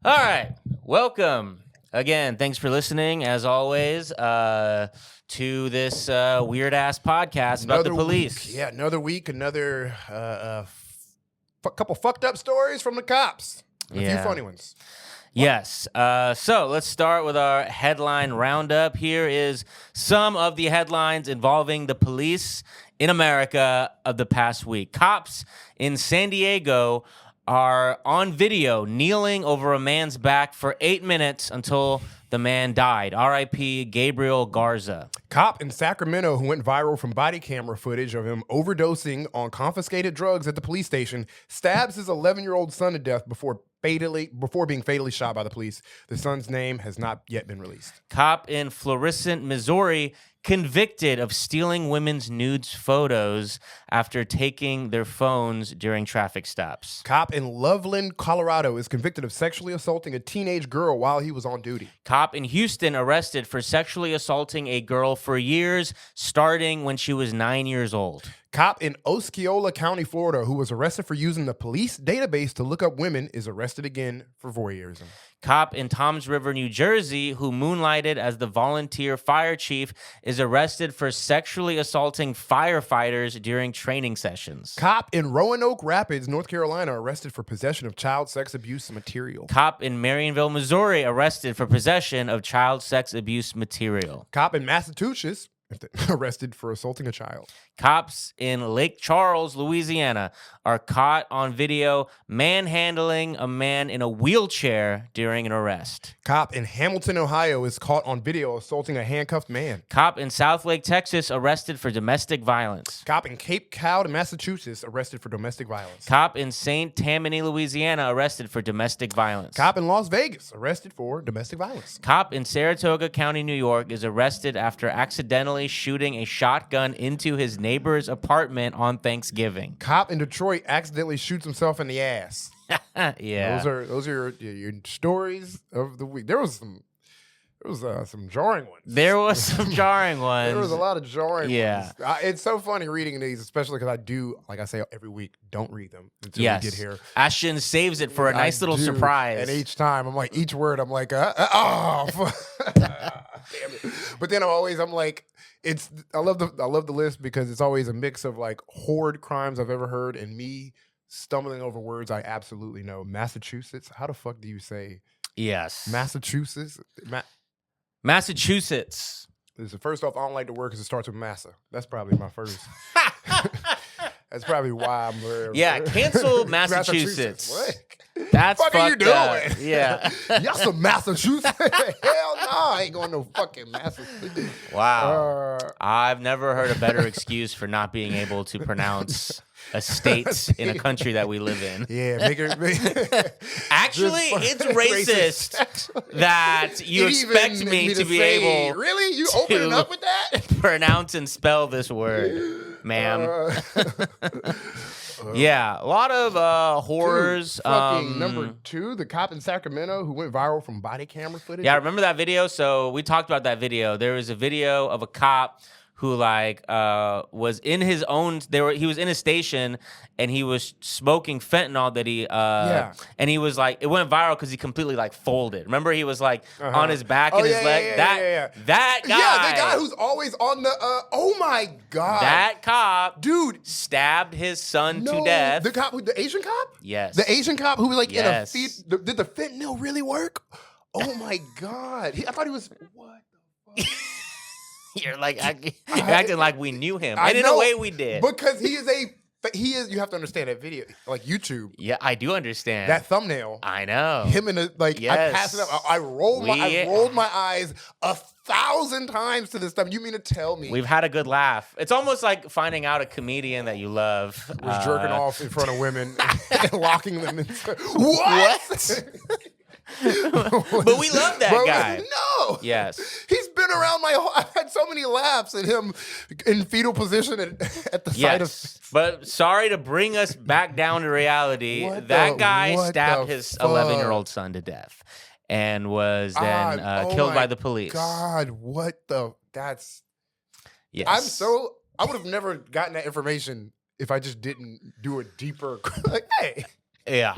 All right. Welcome again. Thanks for listening, as always, to this weird-ass podcast about the police. Yeah, another week, another couple fucked up stories from the cops. A few funny ones. Yes. So let's start with our headline roundup. Here is some of the headlines involving the police in America of the past week. Cops in San Diego are on video kneeling over a man's back for 8 minutes until the man died. R.I.P. Gabriel Garza. Cop in Sacramento who went viral from body camera footage of him overdosing on confiscated drugs at the police station stabs his 11-year-old son to death before being fatally shot by the police. The son's name has not yet been released. Cop in Florissant, Missouri, convicted of stealing women's nudes photos after taking their phones during traffic stops. Cop in Loveland, Colorado is convicted of sexually assaulting a teenage girl while he was on duty. Cop in Houston arrested for sexually assaulting a girl for years, starting when she was 9 years old. Cop in Osceola County, Florida, who was arrested for using the police database to look up women, is arrested again for voyeurism. Cop in Toms River, New Jersey, who moonlighted as the volunteer fire chief, is arrested for sexually assaulting firefighters during training sessions. Cop in Roanoke Rapids, North Carolina, arrested for possession of child sex abuse material. Cop in Marionville, Missouri, arrested for possession of child sex abuse material. Cop in Massachusetts, arrested for assaulting a child. Cops in Lake Charles, Louisiana, are caught on video manhandling a man in a wheelchair during an arrest. Cop in Hamilton, Ohio, is caught on video assaulting a handcuffed man. Cop in Southlake, Texas, arrested for domestic violence. Cop in Cape Cod, Massachusetts, arrested for domestic violence. Cop in St. Tammany, Louisiana, arrested for domestic violence. Cop in Las Vegas, arrested for domestic violence. Cop in Saratoga County, New York, is arrested after accidentally shooting a shotgun into his neighbor's apartment on Thanksgiving. Cop in Detroit accidentally shoots himself in the ass. Yeah. Those are your stories of the week. There was some jarring ones. There was some jarring ones. There was a lot of jarring ones. It's so funny reading these, especially because I do, like I say every week, don't read them until we get here. Ashton saves it for a nice little surprise. And each time, I'm like, each word, I'm like, oh, damn it. But then I'm like, I love the list because it's always a mix of like horrid crimes I've ever heard and me stumbling over words I absolutely know. Massachusetts, how the fuck do you say? Yes. Massachusetts. Massachusetts. First off, I don't like the word because it starts with massa. That's probably my first. That's probably why I'm there. Yeah, cancel Massachusetts. What? That's what are you doing? Yeah. Y'all some Massachusetts? Hell no, I ain't going no fucking Massachusetts. Wow. I've never heard a better excuse for not being able to pronounce a state in a country that we live in. Yeah, actually, it's racist that you expect me to be able. Really? You opening up with that? Pronounce and spell this word, ma'am. Yeah, a lot of horrors. Fucking number 2, the cop in Sacramento who went viral from body camera footage. Yeah, I remember that video. So we talked about that video. There was a video of a cop who was in his own. He was in a station and he was smoking fentanyl that he and he was like, it went viral because he completely like folded. Remember, he was like on his back and his leg. That guy. Yeah, the guy who's always on the. Oh my god. That cop, dude, stabbed his son to death. The cop, the Asian cop. Yes. The Asian cop who was like in a did the fentanyl really work? Oh my god. I thought he was what the fuck. You're like acting like we knew him. And in a way we did. Because he is, you have to understand that video, like YouTube. Yeah, I do understand. That thumbnail. I know. Him in I passed it up. I rolled my eyes 1,000 times to this stuff. You mean to tell me? We've had a good laugh. It's almost like finding out a comedian that you love was jerking off in front of women and locking them in. What? But we love that guy. No. Yes. He's been around I've had so many laughs at him in fetal position at the sight of. But sorry to bring us back down to reality. That guy stabbed his 11-year-old son to death and was then killed by the police. God, that's. Yes. I would have never gotten that information if I just didn't do a deeper, like, hey. Yeah.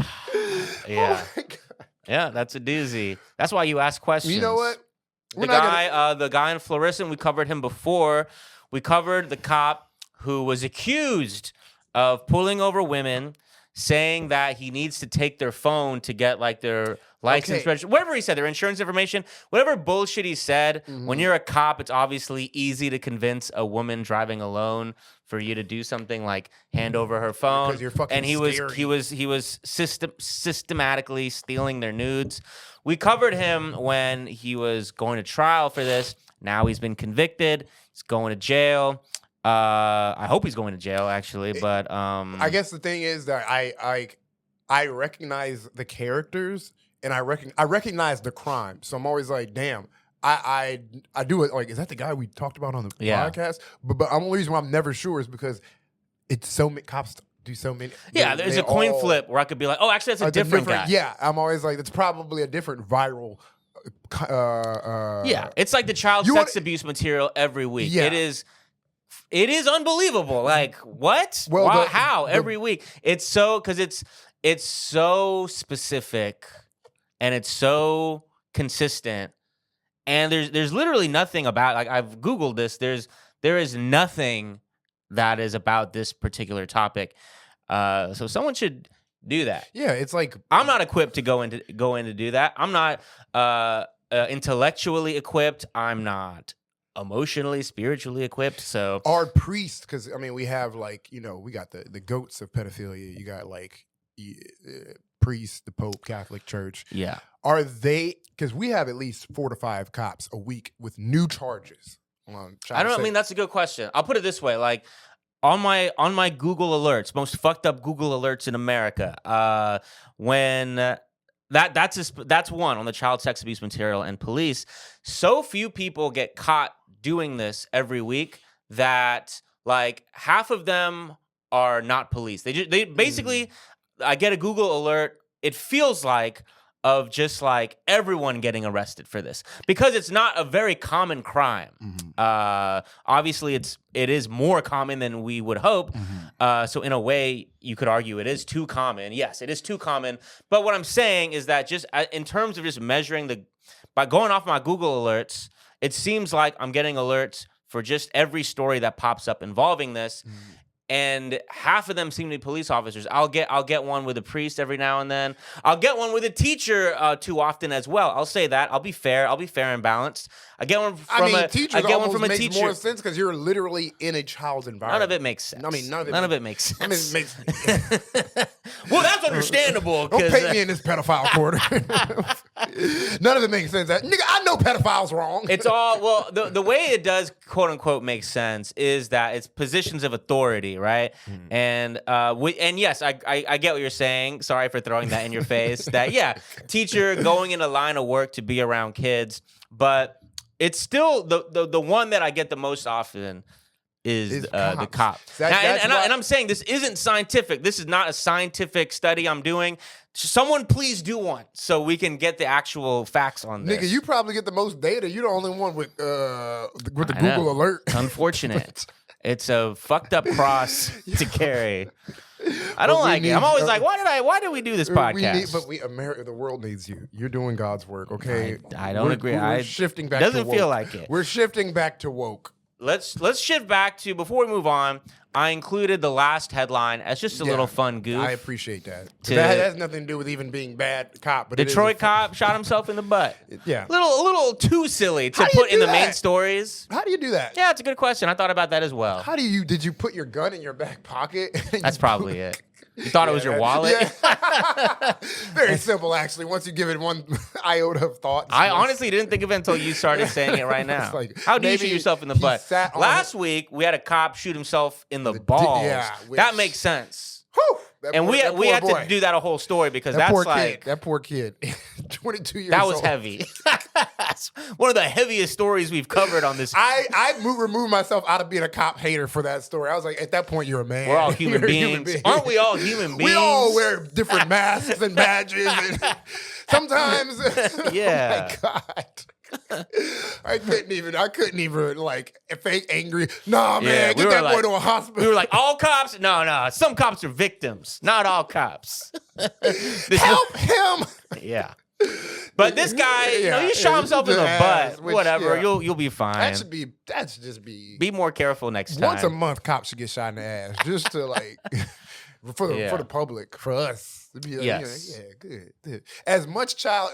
Yeah. Oh my God. Yeah, that's a doozy. That's why you ask questions. You know what? The guy in Florissant, we covered him before. We covered the cop who was accused of pulling over women, saying that he needs to take their phone to get like their license, whatever he said, their insurance information, whatever bullshit he said. When you're a cop, it's obviously easy to convince a woman driving alone for you to do something like hand over her phone. Because you're fucking and he was systematically stealing their nudes. We covered him when he was going to trial for this. Now he's been convicted. He's going to jail. I hope he's going to jail, actually. But I guess the thing is that I recognize the characters and I recognize the crime. So I'm always like, damn. I do it like, is that the guy we talked about on the podcast? But the only reason why I'm never sure is because it's so many cops do so many. Yeah, there's a coin flip where I could be like, oh, actually, that's a different guy. Yeah, I'm always like, it's probably a different viral. Yeah, it's like the child sex abuse material every week. Yeah. It is unbelievable. Like, what? Well, how? Every week. It's so, because it's so specific and it's so consistent. And there's literally nothing about, like, I've Googled this. There is nothing that is about this particular topic. So someone should do that. Yeah, it's like, I'm not equipped to go in to do that. I'm not intellectually equipped. I'm not emotionally, spiritually equipped. So our priests, because I mean, we have like, we got the goats of pedophilia. You got like priests, the Pope, Catholic Church. Yeah. Are they? Because we have at least 4 to 5 cops a week with new charges. I mean, that's a good question. I'll put it this way: like on my Google alerts, most fucked up Google alerts in America. When that's one on the child sex abuse material and police. So few people get caught doing this every week that like half of them are not police. They basically, I get a Google alert. It feels like of just like everyone getting arrested for this because it's not a very common crime. Obviously, it is more common than we would hope. So in a way, you could argue it is too common. Yes, it is too common. But what I'm saying is that just in terms of just measuring by going off my Google alerts, it seems like I'm getting alerts for just every story that pops up involving this. And half of them seem to be police officers. I'll get one with a priest every now and then. I'll get one with a teacher too often as well. I'll say that. I'll be fair and balanced. I get one from a teacher. Makes more sense because you're literally in a child's environment. None of it makes sense. I mean, none of it makes sense. I mean, well, that's understandable. Don't paint me in this pedophile corner. None of it makes sense. Nigga, I know pedophiles wrong. It's all, well, the way it does, quote unquote, make sense is that it's positions of authority, right? And yes, I get what you're saying. Sorry for throwing that in your face. That, yeah, teacher going in a line of work to be around kids, but it's still the one that I get the most often is the cop. And I'm saying this isn't scientific. This is not a scientific study I'm doing. Someone please do one so we can get the actual facts on this. Nigga, you probably get the most data. You're the only one with the Google alert. Unfortunate. It's a fucked up cross to carry. I don't like it. I'm always like, why did we do this podcast? America, the world needs you. You're doing God's work, okay? I don't agree. We're shifting back to woke. Doesn't feel like it. We're shifting back to woke. Let's shift back to, before we move on, I included the last headline as just a little fun goof. I appreciate that. That has nothing to do with even being bad cop. But Detroit cop shot himself in the butt. Yeah. A little too silly to put in the main stories. How do you do that? Yeah, it's a good question. I thought about that as well. Did you put your gun in your back pocket? That's probably it. You thought it was your wallet? Yeah. Very simple, actually, once you give it one iota of thought. I honestly didn't think of it until you started saying it right now. Like, how do you shoot yourself in the butt? Last week, we had a cop shoot himself in the balls. That makes sense. Whew, and we had to do that a whole story because that poor kid, 22 years old. That was heavy. One of the heaviest stories we've covered on this. I removed myself out of being a cop hater for that story. I was like, at that point, you're a man. We're all human beings. Aren't we all human beings? We all wear different masks and badges. And sometimes, yeah. Oh my God. I couldn't even like fake angry. Nah, man, get that boy to a hospital. We were like, all cops? No. Some cops are victims. Not all cops. Help him. Yeah. But this guy, he shot himself in the butt. Whatever, you'll be fine. That should just be. Be more careful next time. Once a month, cops should get shot in the ass just to like for the public, for us. To be like, yes. Good. As much child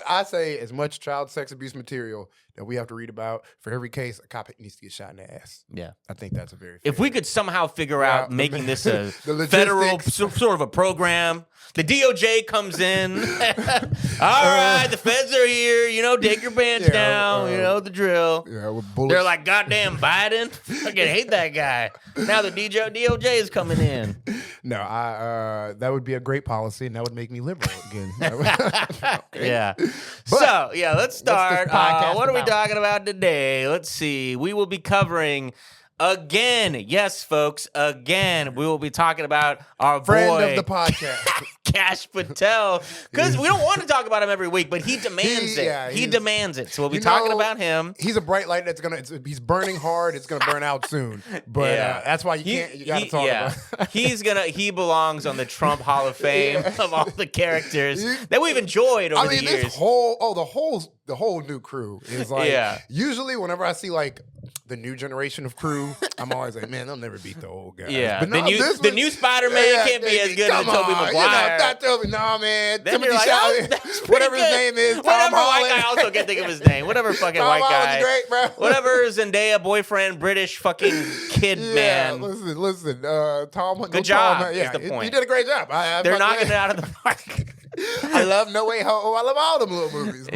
sex abuse material that we have to read about for every case, a cop needs to get shot in the ass. Yeah, I think that's a very. If we could somehow figure out making this a the federal sort of a program. The DOJ comes in. All right, the feds are here. Take your pants down. The drill. Yeah, with bullets. They're like, goddamn Biden. I fucking hate that guy. Now the DOJ is coming in. No, that would be a great policy, and that would make me liberal again. Yeah. Let's start. What are we talking about today? Let's see. We will be covering. Again, yes, folks. Again, we will be talking about our friend boy, of the podcast, Kash Patel, because we don't want to talk about him every week, but he demands it. Yeah, he demands it. So we'll be talking about him. He's a bright light he's burning hard. It's gonna burn out soon. But that's why you gotta talk about. He belongs on the Trump Hall of Fame of all the characters that we've enjoyed over the years. This the whole new crew is like. Usually, whenever I see like the new generation of crew, I'm always like, man, they'll never beat the old guys. Yeah, but the new Spider-Man can't be as good as Tobey Maguire. Not Tobey, no, man. Then you're like, whatever his name is, whatever white guy, I also can't think of his name. Whatever fucking Tom white guy. Great, bro. Whatever Zendaya boyfriend, British fucking kid man. Listen. Tom. Good job. Tom, is the point. You did a great job. They're knocking it out of the park. I love No Way Home. I love all them little movies.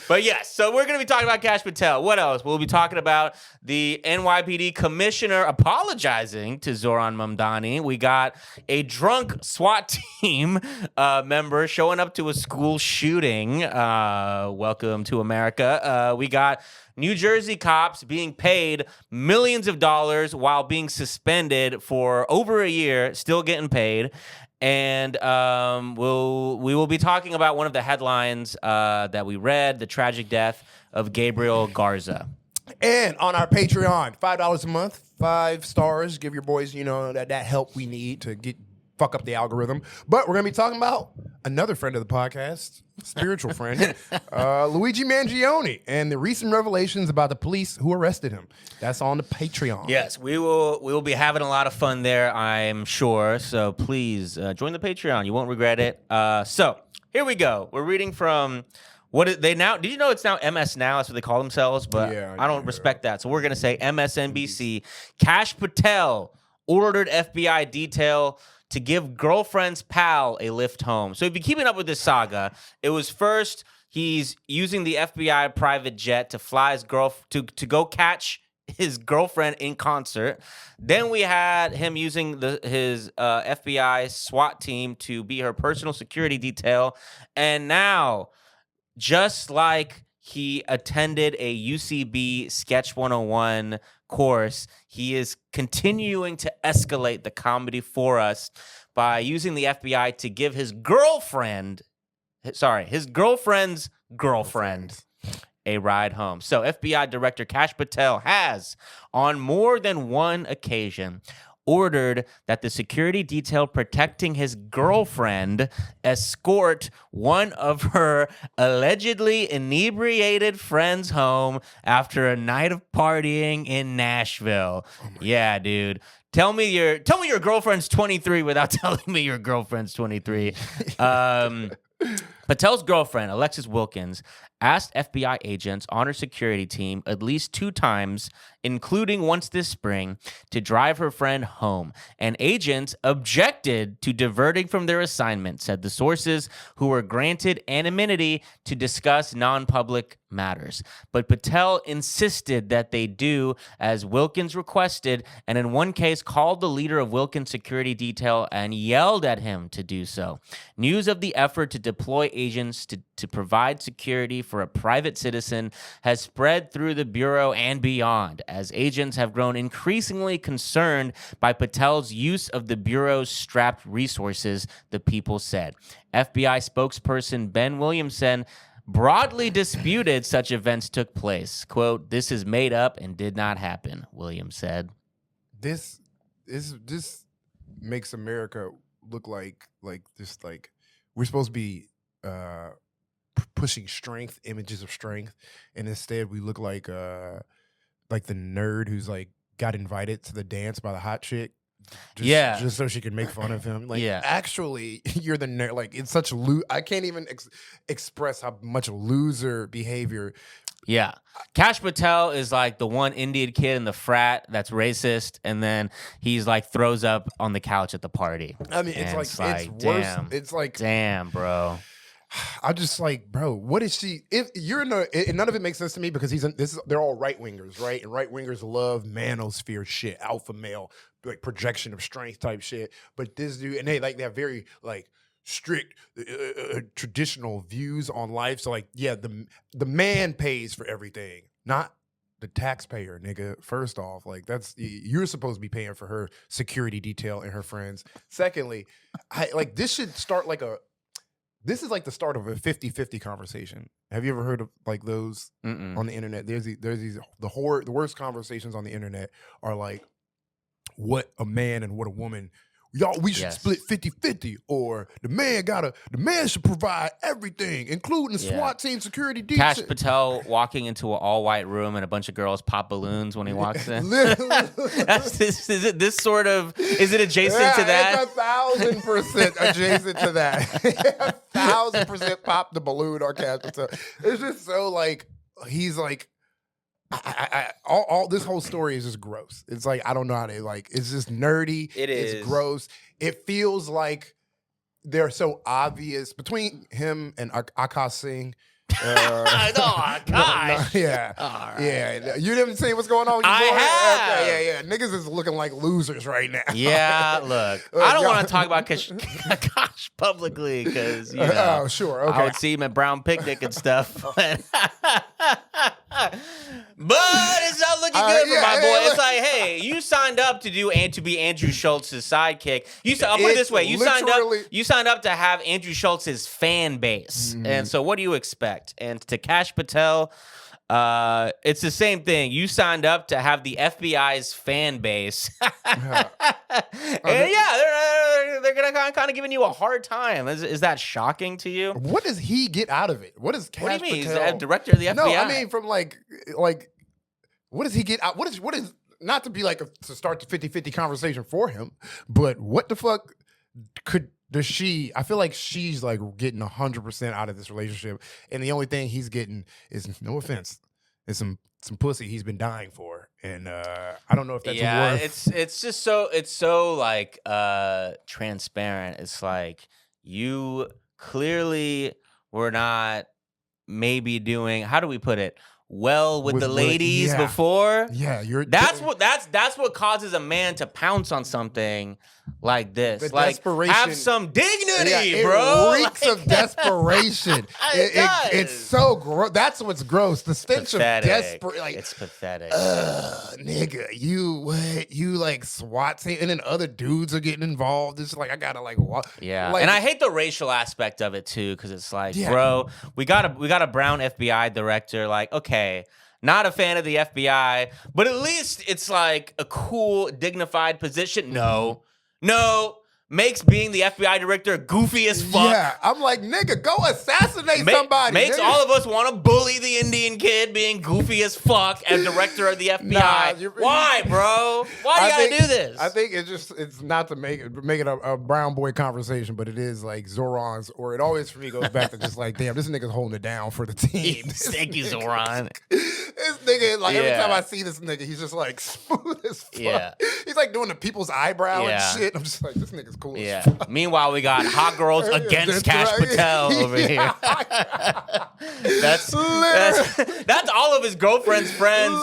But yes, so we're going to be talking about Kash Patel. What else? We'll be talking about the NYPD commissioner apologizing to Zohran Mamdani. We got a drunk SWAT team member showing up to a school shooting. Welcome to America. We got New Jersey cops being paid millions of dollars while being suspended for over a year, still getting paid. And we will be talking about one of the headlines that we read, the tragic death of Gabriel Garza. And on our Patreon, $5 a month, 5 stars. Give your boys, that help we need to fuck up the algorithm. But we're going to be talking about another friend of the podcast, spiritual friend, Luigi Mangione, and the recent revelations about the police who arrested him. That's on the Patreon. Yes, we will be having a lot of fun there, I'm sure. So please join the Patreon. You won't regret it. So here we go. We're reading from did you know it's now MS Now? That's what they call themselves, but I don't respect that. So we're going to say MSNBC. Kash Patel ordered FBI detail to give girlfriend's pal a lift home. So if you're keeping up with this saga, it was first he's using the FBI private jet to fly his to go catch his girlfriend in concert. Then we had him using his FBI SWAT team to be her personal security detail. And now, just like he attended a UCB Sketch 101 course, he is continuing to escalate the comedy for us by using the FBI to give his girlfriend's girlfriend a ride home. So FBI Director Kash Patel has, on more than one occasion, ordered that the security detail protecting his girlfriend escort one of her allegedly inebriated friends home after a night of partying in Nashville. Yeah, dude. Tell me your girlfriend's 23 without telling me your girlfriend's 23. Patel's girlfriend, Alexis Wilkins, asked FBI agents on her security team at least 2 times, including once this spring, to drive her friend home. And agents objected to diverting from their assignment, said the sources who were granted anonymity to discuss non-public matters. But Patel insisted that they do as Wilkins requested, and in one case called the leader of Wilkins' security detail and yelled at him to do so. News of the effort to deploy agents to provide security for a private citizen has spread through the Bureau and beyond, as agents have grown increasingly concerned by Patel's use of the Bureau's strapped resources, the People said. FBI spokesperson Ben Williamson broadly disputed such events took place. Quote, "This is made up and did not happen," Williams said. This makes America look like we're supposed to be pushing strength, images of strength, and instead we look like the nerd who's like got invited to the dance by the hot chick. Just so she can make fun of him. Like, actually, you're the nerd. Like, it's such I can't even express how much loser behavior. Yeah. Kash Patel is like the one Indian kid in the frat that's racist, and then he's like throws up on the couch at the party. I mean, it's worse. Damn. It's like, damn, bro. I'm just like, bro, what is she? If you're in and none of it makes sense to me because they're all right wingers, right? And right wingers love manosphere shit, alpha male, like projection of strength type shit. But this dude, and they have very like strict traditional views on life. So like, yeah, the man pays for everything, not the taxpayer, nigga. First off, like you're supposed to be paying for her security detail and her friends. Secondly, this should start this is like the start of a 50-50 conversation. Have you ever heard of like those on the internet? There's these the worst conversations on the internet are like what a man and what a woman. We should split 50-50, or the man should provide everything, including SWAT team security detail. Kash Patel walking into an all-white room and a bunch of girls pop balloons when he walks in. Is it adjacent to that? It's 1,000% adjacent to that. 1,000% pop the balloon on Kash Patel. It's just so like, he's like, all this whole story is just gross. It's like, I don't know how to it's just nerdy. It's gross. It feels like they're so obvious between him and Akash Singh. Akash. Yeah. Right. Yeah. You didn't see what's going on with your boy? have. Okay, yeah. Niggas is looking like losers right now. Yeah, look. I don't want to talk about Akash publicly because, oh, sure. Okay. I would see him at Brown Picnic and stuff. But it's not looking good for my boy. It's like, hey, you signed up to be Andrew Schultz's sidekick. I'll put it this way: you signed up to have Andrew Schultz's fan base, and so what do you expect? And to Kash Patel, it's the same thing. You signed up to have the FBI's fan base, and they're gonna kind of giving you a hard time. Is that shocking to you? What does he get out of it? What does Kash What do you mean? Patel, He's the director of the FBI. No, I mean from like what does he get out? What is not to be like to start the 50-50 conversation for him, but what the fuck does she? I feel like she's like getting 100% out of this relationship, and the only thing he's getting is, no offense, is some pussy he's been dying for, and I don't know if that's worth. It's just so like transparent. It's like you clearly were not maybe doing, how do we put it, well with the ladies before. Yeah, that's what causes a man to pounce on something like this. The like, desperation. have some dignity, bro. It reeks of desperation. It's so gross. That's what's gross. The stench of desperation. Like, it's pathetic. Nigga, you like SWAT team, and then other dudes are getting involved. It's like, I gotta like what? Yeah, like, and I hate the racial aspect of it too, because it's like, bro, we got a brown FBI director. Like, okay. Not a fan of the FBI, but at least it's like a cool, dignified position. No. Makes being the FBI director goofy as fuck. Yeah, I'm like, nigga, go assassinate somebody. Makes nigga. all of us want to bully the Indian kid being goofy as fuck as director of the FBI. Why, bro? Why do you gotta do this? I think it's not to make it a brown boy conversation, but it is like Zoran's, or it always for me goes back to just like, damn, this nigga's holding it down for the team. Thank you, Zoran. This nigga, like every time I see this nigga, he's just like smooth as fuck. Yeah. He's like doing the people's eyebrow and shit. I'm just like, this nigga's cool. Yeah. Meanwhile, we got hot girls against Kash Patel over here. That's all of his girlfriend's friends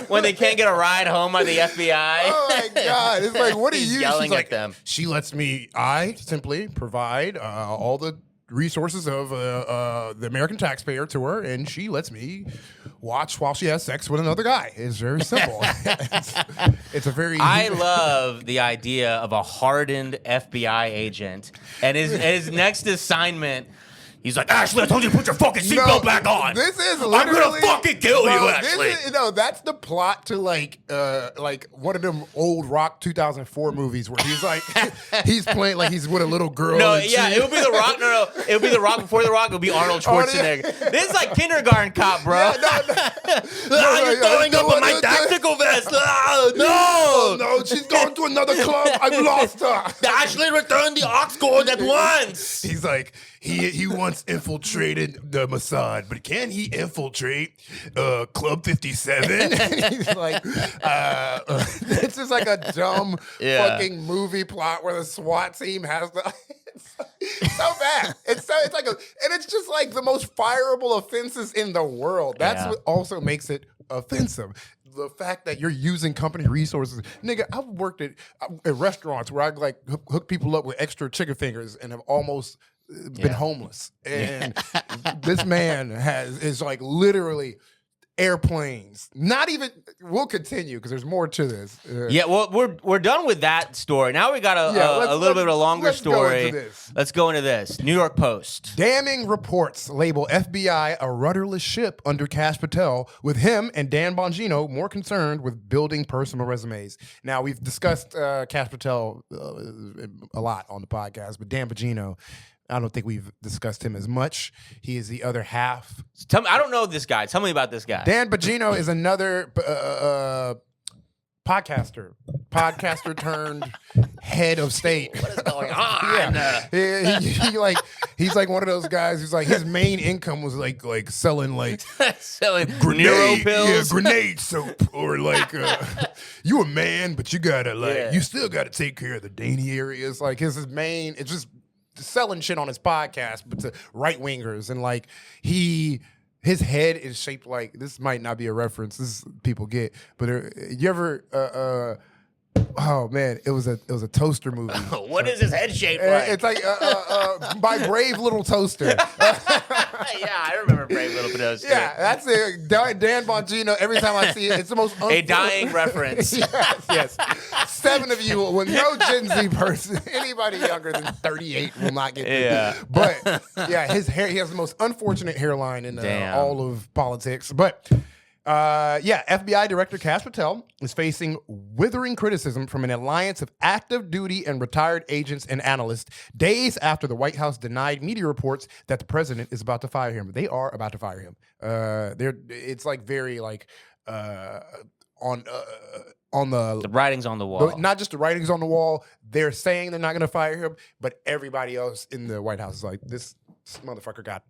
when they can't get a ride home by the FBI. Oh my god! It's like, what are you yelling at them? She lets me. I simply provide all the resources of the American taxpayer to her, and she lets me watch while she has sex with another guy. It's very simple. it's a very. I love the idea of a hardened FBI agent, and his next assignment. He's like, Ashley, I told you to put your fucking seatbelt back on. This is I'm literally, gonna fucking kill you, Ashley. That's the plot to like one of them old Rock 2004 movies where he's like he's playing like he's with a little girl. No, yeah, it would be The Rock. No, it would be The Rock before The Rock. It would be Arnold Schwarzenegger. This is like Kindergarten Cop, bro. Yeah, You're throwing up on my tactical vest. No, she's going to another club. I've lost her. Ashley, return the aux cord at once. He's like, he once infiltrated the Mossad, but can he infiltrate Club 57? He's like, it's just like a dumb fucking movie plot where the SWAT team has the. It's so bad. It's like and it's just like the most fireable offenses in the world. That's what also makes it offensive. The fact that you're using company resources. Nigga, I've worked at restaurants where I like hook people up with extra chicken fingers and have almost been homeless. And this man is like literally airplanes. Not even. We'll continue because there's more to this. Yeah, well, we're done with that story. Now we got a little bit of a longer story. Let's go into this. New York Post. Damning reports label FBI a rudderless ship under Kash Patel, with him and Dan Bongino more concerned with building personal resumes. Now, we've discussed Kash Patel a lot on the podcast, but Dan Bongino, I don't think we've discussed him as much. He is the other half. Tell me, I don't know this guy. Tell me about this guy. Dan Bongino is another podcaster turned head of state. What is going on? He's like one of those guys who's like his main income was like selling selling grenade pills, grenade soap, or like you a man, but you gotta you still gotta take care of the dainty areas. Like his main, it's just selling shit on his podcast, but to right wingers, and like his head is shaped like, this might not be a reference, this is, people get, but you ever oh man, it was a toaster movie. What is his head shaped like? It's like by Brave Little Toaster. Yeah, I remember Brave Little Toaster. Yeah, that's it. Dan Bongino. Every time I see it, it's the most a dying reference. Yes. 7 of you, with no Gen Z person, anybody younger than 38 will not get this. But yeah, his hair. He has the most unfortunate hairline in all of politics. But. FBI Director Kash Patel is facing withering criticism from an alliance of active duty and retired agents and analysts days after the White House denied media reports that the president is about to fire him. They are about to fire him. It's like very like on the writing's on the wall. Not just the writing's on the wall. They're saying they're not going to fire him, but everybody else in the White House is like, this motherfucker got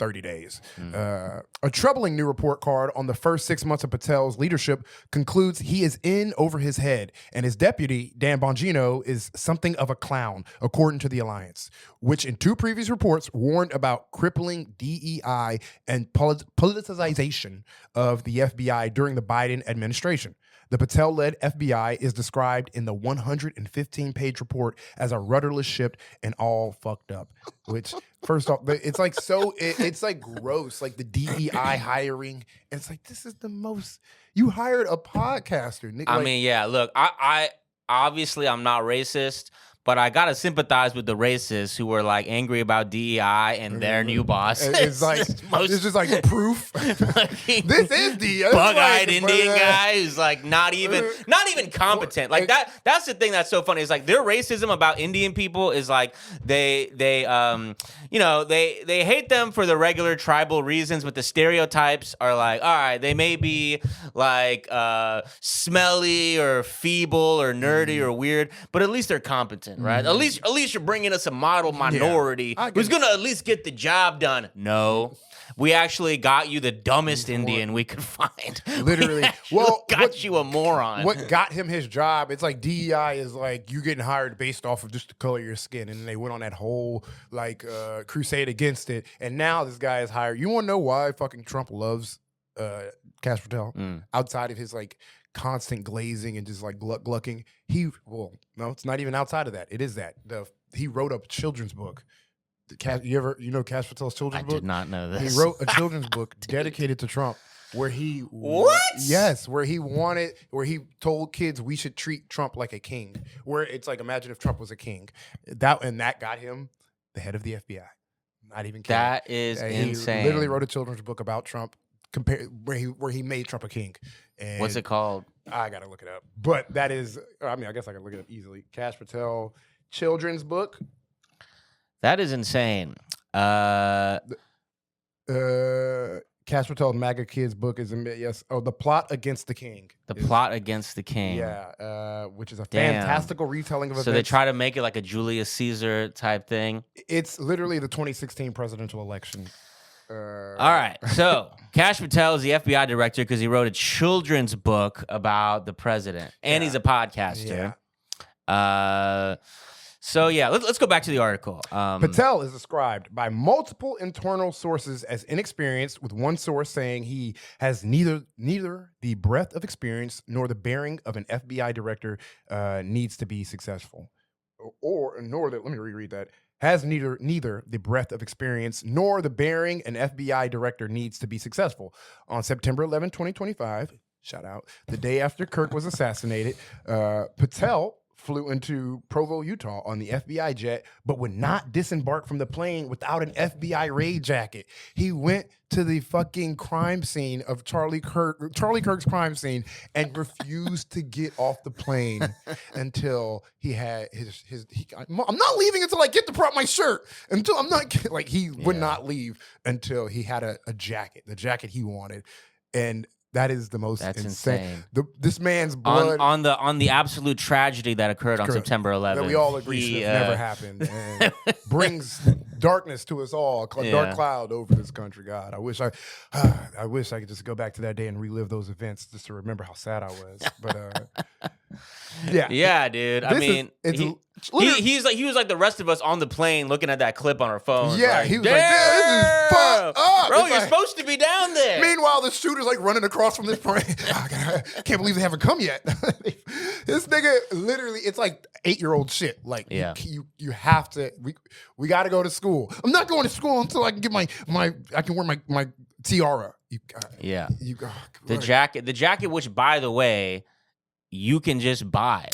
30 days. A troubling new report card on the first 6 months of Patel's leadership concludes he is in over his head, and his deputy, Dan Bongino, is something of a clown, according to the alliance, which in 2 previous reports warned about crippling DEI and politicization of the FBI during the Biden administration. The Patel-led FBI is described in the 115-page report as a rudderless ship and all fucked up. Which, first off, it's like it's like gross. Like the DEI hiring, and it's like, this is the most. You hired a podcaster. I mean, yeah. Look, I obviously I'm not racist, but I gotta sympathize with the racists who were like angry about DEI and their new boss. It's like it's just like proof. This is the bug-eyed Indian guy who's like not even competent. Like that's the thing that's so funny. It's like their racism about Indian people is like they hate them for the regular tribal reasons, but the stereotypes are like, all right, they may be like smelly or feeble or nerdy or weird, but at least they're competent. Right? At least you're bringing us a model minority who's gonna at least get the job done. No, we actually got you the dumbest Indian we could find. Literally, you a moron. What got him his job? It's like DEI is like you getting hired based off of just the color of your skin, and they went on that whole like crusade against it. And now this guy is hired. You want to know why fucking Trump loves Kash Patel outside of his like constant glazing and just like glucking? No, it's not even outside of that. It is that he wrote a children's book. You know Kash Patel's children's book? I did not know this. He wrote a children's book dedicated to Trump, where he where he told kids we should treat Trump like a king. Where it's like, imagine if Trump was a king. That got him the head of the FBI. Not even kidding. That is insane. He literally wrote a children's book about Trump, where he made Trump a king. And What's it called? I gotta look it up. But that is, I mean, I guess I can look it up easily. Kash Patel children's book. That is insane. Kash Patel's MAGA Kids book is yes. Oh, The Plot Against the King. Plot Against the King. Yeah, which is a Damn. fantastical retelling of events. So they try to make it like a Julius Caesar type thing. It's literally the 2016 presidential election. All right. So Kash Patel is the FBI director because he wrote a children's book about the president, and he's a podcaster. Yeah. So yeah, let's go back to the article. Patel is described by multiple internal sources as inexperienced, with one source saying he has neither the breadth of experience nor the bearing of an FBI director needs to be successful, let me reread that. Has neither the breadth of experience nor the bearing an FBI director needs to be successful. On September 11, 2025, shout out, the day after Kirk was assassinated, Patel flew into Provo, Utah on the FBI jet, but would not disembark from the plane without an FBI raid jacket. He went to the fucking crime scene of Charlie Kirk's crime scene and refused to get off the plane until he had I'm not leaving until I get to my shirt. Until I'm not like he would not leave until he had a jacket, the jacket he wanted. And that is the most insane. This man's blood on the absolute tragedy that occurred on September 11th. That we all agree should have never happened, and brings darkness to us all. A dark cloud over this country. God, I wish I could just go back to that day and relive those events just to remember how sad I was. But yeah, dude. I mean, he was like the rest of us on the plane looking at that clip on our phone. Yeah, like, he was like, this is fucked up. Bro, you're supposed to be down there. Meanwhile, the shooter's like running across from this plane. I can't believe they haven't come yet. This nigga literally, it's like 8-year-old shit. Like, you have to, we got to go to school. I'm not going to school until I can get I can wear my tiara. The jacket, which by the way, you can just buy.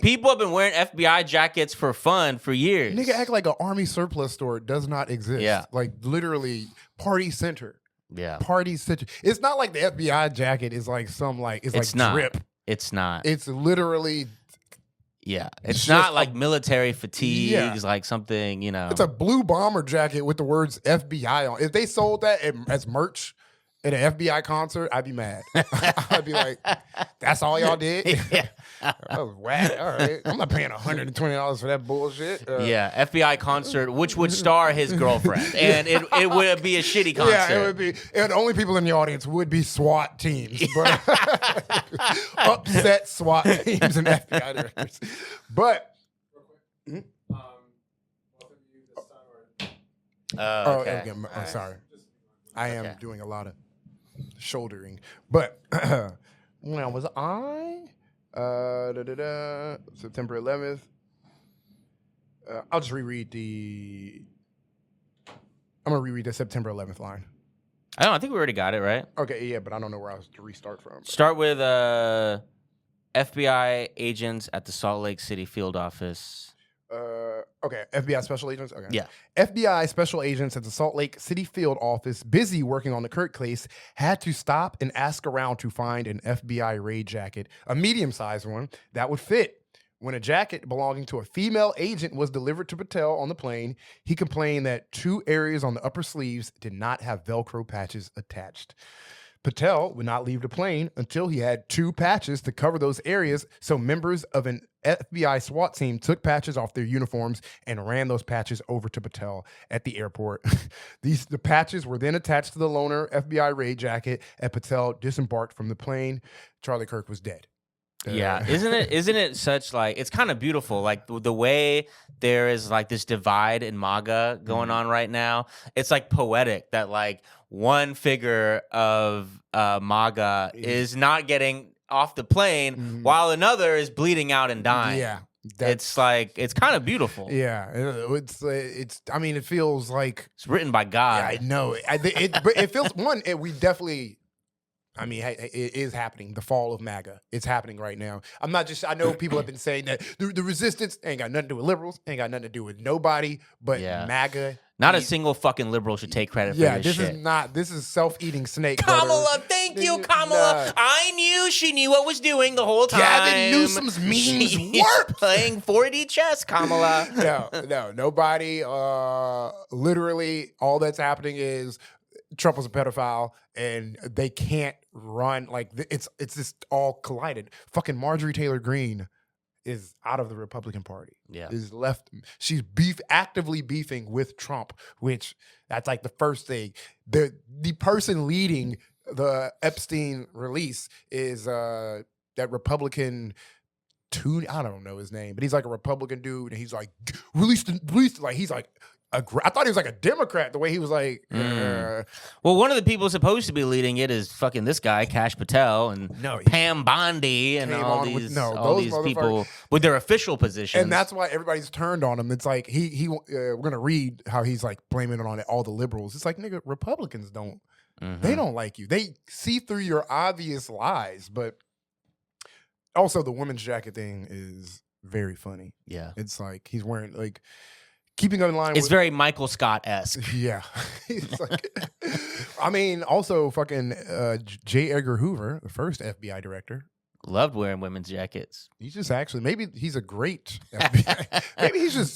People have been wearing FBI jackets for fun for years. Nigga act like an army surplus store does not exist. Yeah. Like literally Party Center. Yeah. Party Center. It's not like the FBI jacket is like it's like drip. It's not. It's literally it's not like military fatigues, like something, It's a blue bomber jacket with the words FBI on. If they sold that as merch at an FBI concert, I'd be mad. I'd be like, that's all y'all did? That was whack. All right. I'm not paying $120 for that bullshit. FBI concert, which would star his girlfriend. And it would be a shitty concert. Yeah, it would be. And the only people in the audience would be SWAT teams. But upset SWAT teams and FBI directors. But. I'm sorry. I am doing a lot of shouldering. But when was I? September 11th. I'll just reread I'm going to reread the September 11th line. I think we already got it, right? Okay, yeah, but I don't know where I was to restart from. Start with FBI agents at the Salt Lake City field office. Okay, FBI special agents? Okay. Yeah. FBI special agents at the Salt Lake City field office, busy working on the Kirk case, had to stop and ask around to find an FBI raid jacket, a medium-sized one, that would fit. When a jacket belonging to a female agent was delivered to Patel on the plane, he complained that 2 areas on the upper sleeves did not have Velcro patches attached. Patel would not leave the plane until he had 2 patches to cover those areas, so members of an FBI SWAT team took patches off their uniforms and ran those patches over to Patel at the airport. The patches were then attached to the loaner FBI raid jacket, and Patel disembarked from the plane. Charlie Kirk was dead. Isn't it such like, it's kind of beautiful, like the way there is like this divide in MAGA going on right now. It's like poetic that like one figure of MAGA is not getting off the plane while another is bleeding out and dying. Yeah. It's like, it's kind of beautiful. Yeah. It's I mean, it feels like it's written by God. Yeah, I know. But it feels, we definitely, I mean, it is happening. The fall of MAGA. It's happening right now. I know people have been saying that the resistance ain't got nothing to do with liberals, ain't got nothing to do with nobody, but MAGA Not a single fucking liberal should take credit for this shit. This is self-eating snake Kamala, butter. thank you, Kamala. Nah. I knew she knew what was doing the whole time. Gavin Newsom's memes She's work. playing 4D chess, Kamala. No, nobody. Literally, all that's happening is Trump was a pedophile, and they can't run it's just all collided. Fucking Marjorie Taylor Greene is out of the Republican Party. Yeah. Is left. She's actively beefing with Trump, which that's like the first thing. The person leading the Epstein release is that Republican I don't know his name, but he's like a Republican dude, and he's like released like he's like I thought he was like a Democrat the way he was like. Well, one of the people supposed to be leading it is fucking this guy, Kash Patel, and Pam Bondi, and all these people with their official positions. And that's why everybody's turned on him. It's like we're gonna read how he's like blaming it on all the liberals. It's like, nigga, Republicans don't. They don't like you. They see through your obvious lies. But also, the women's jacket thing is very funny. Yeah, it's like he's wearing like. Keeping in line, it's very Michael Scott-esque. Yeah, I mean, also fucking J. Edgar Hoover, the first FBI director, loved wearing women's jackets. He's just actually maybe he's a great FBI.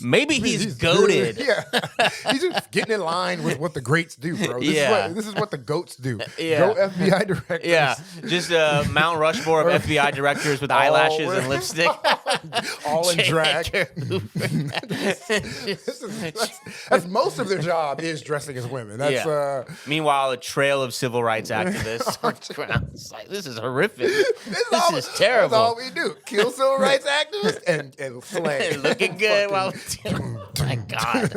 maybe he's goated. Yeah, he's just getting in line with what the greats do, bro. This is what the goats do. Yeah. Go FBI directors. Yeah, just Mount Rushmore of FBI directors with eyelashes and lipstick, all in drag. That's most of their job is dressing as women. That's Meanwhile, a trail of civil rights activists. It's like, this is horrific. This is terrible. That's all we do. Kill civil rights activists and slay. Looking good while oh my God.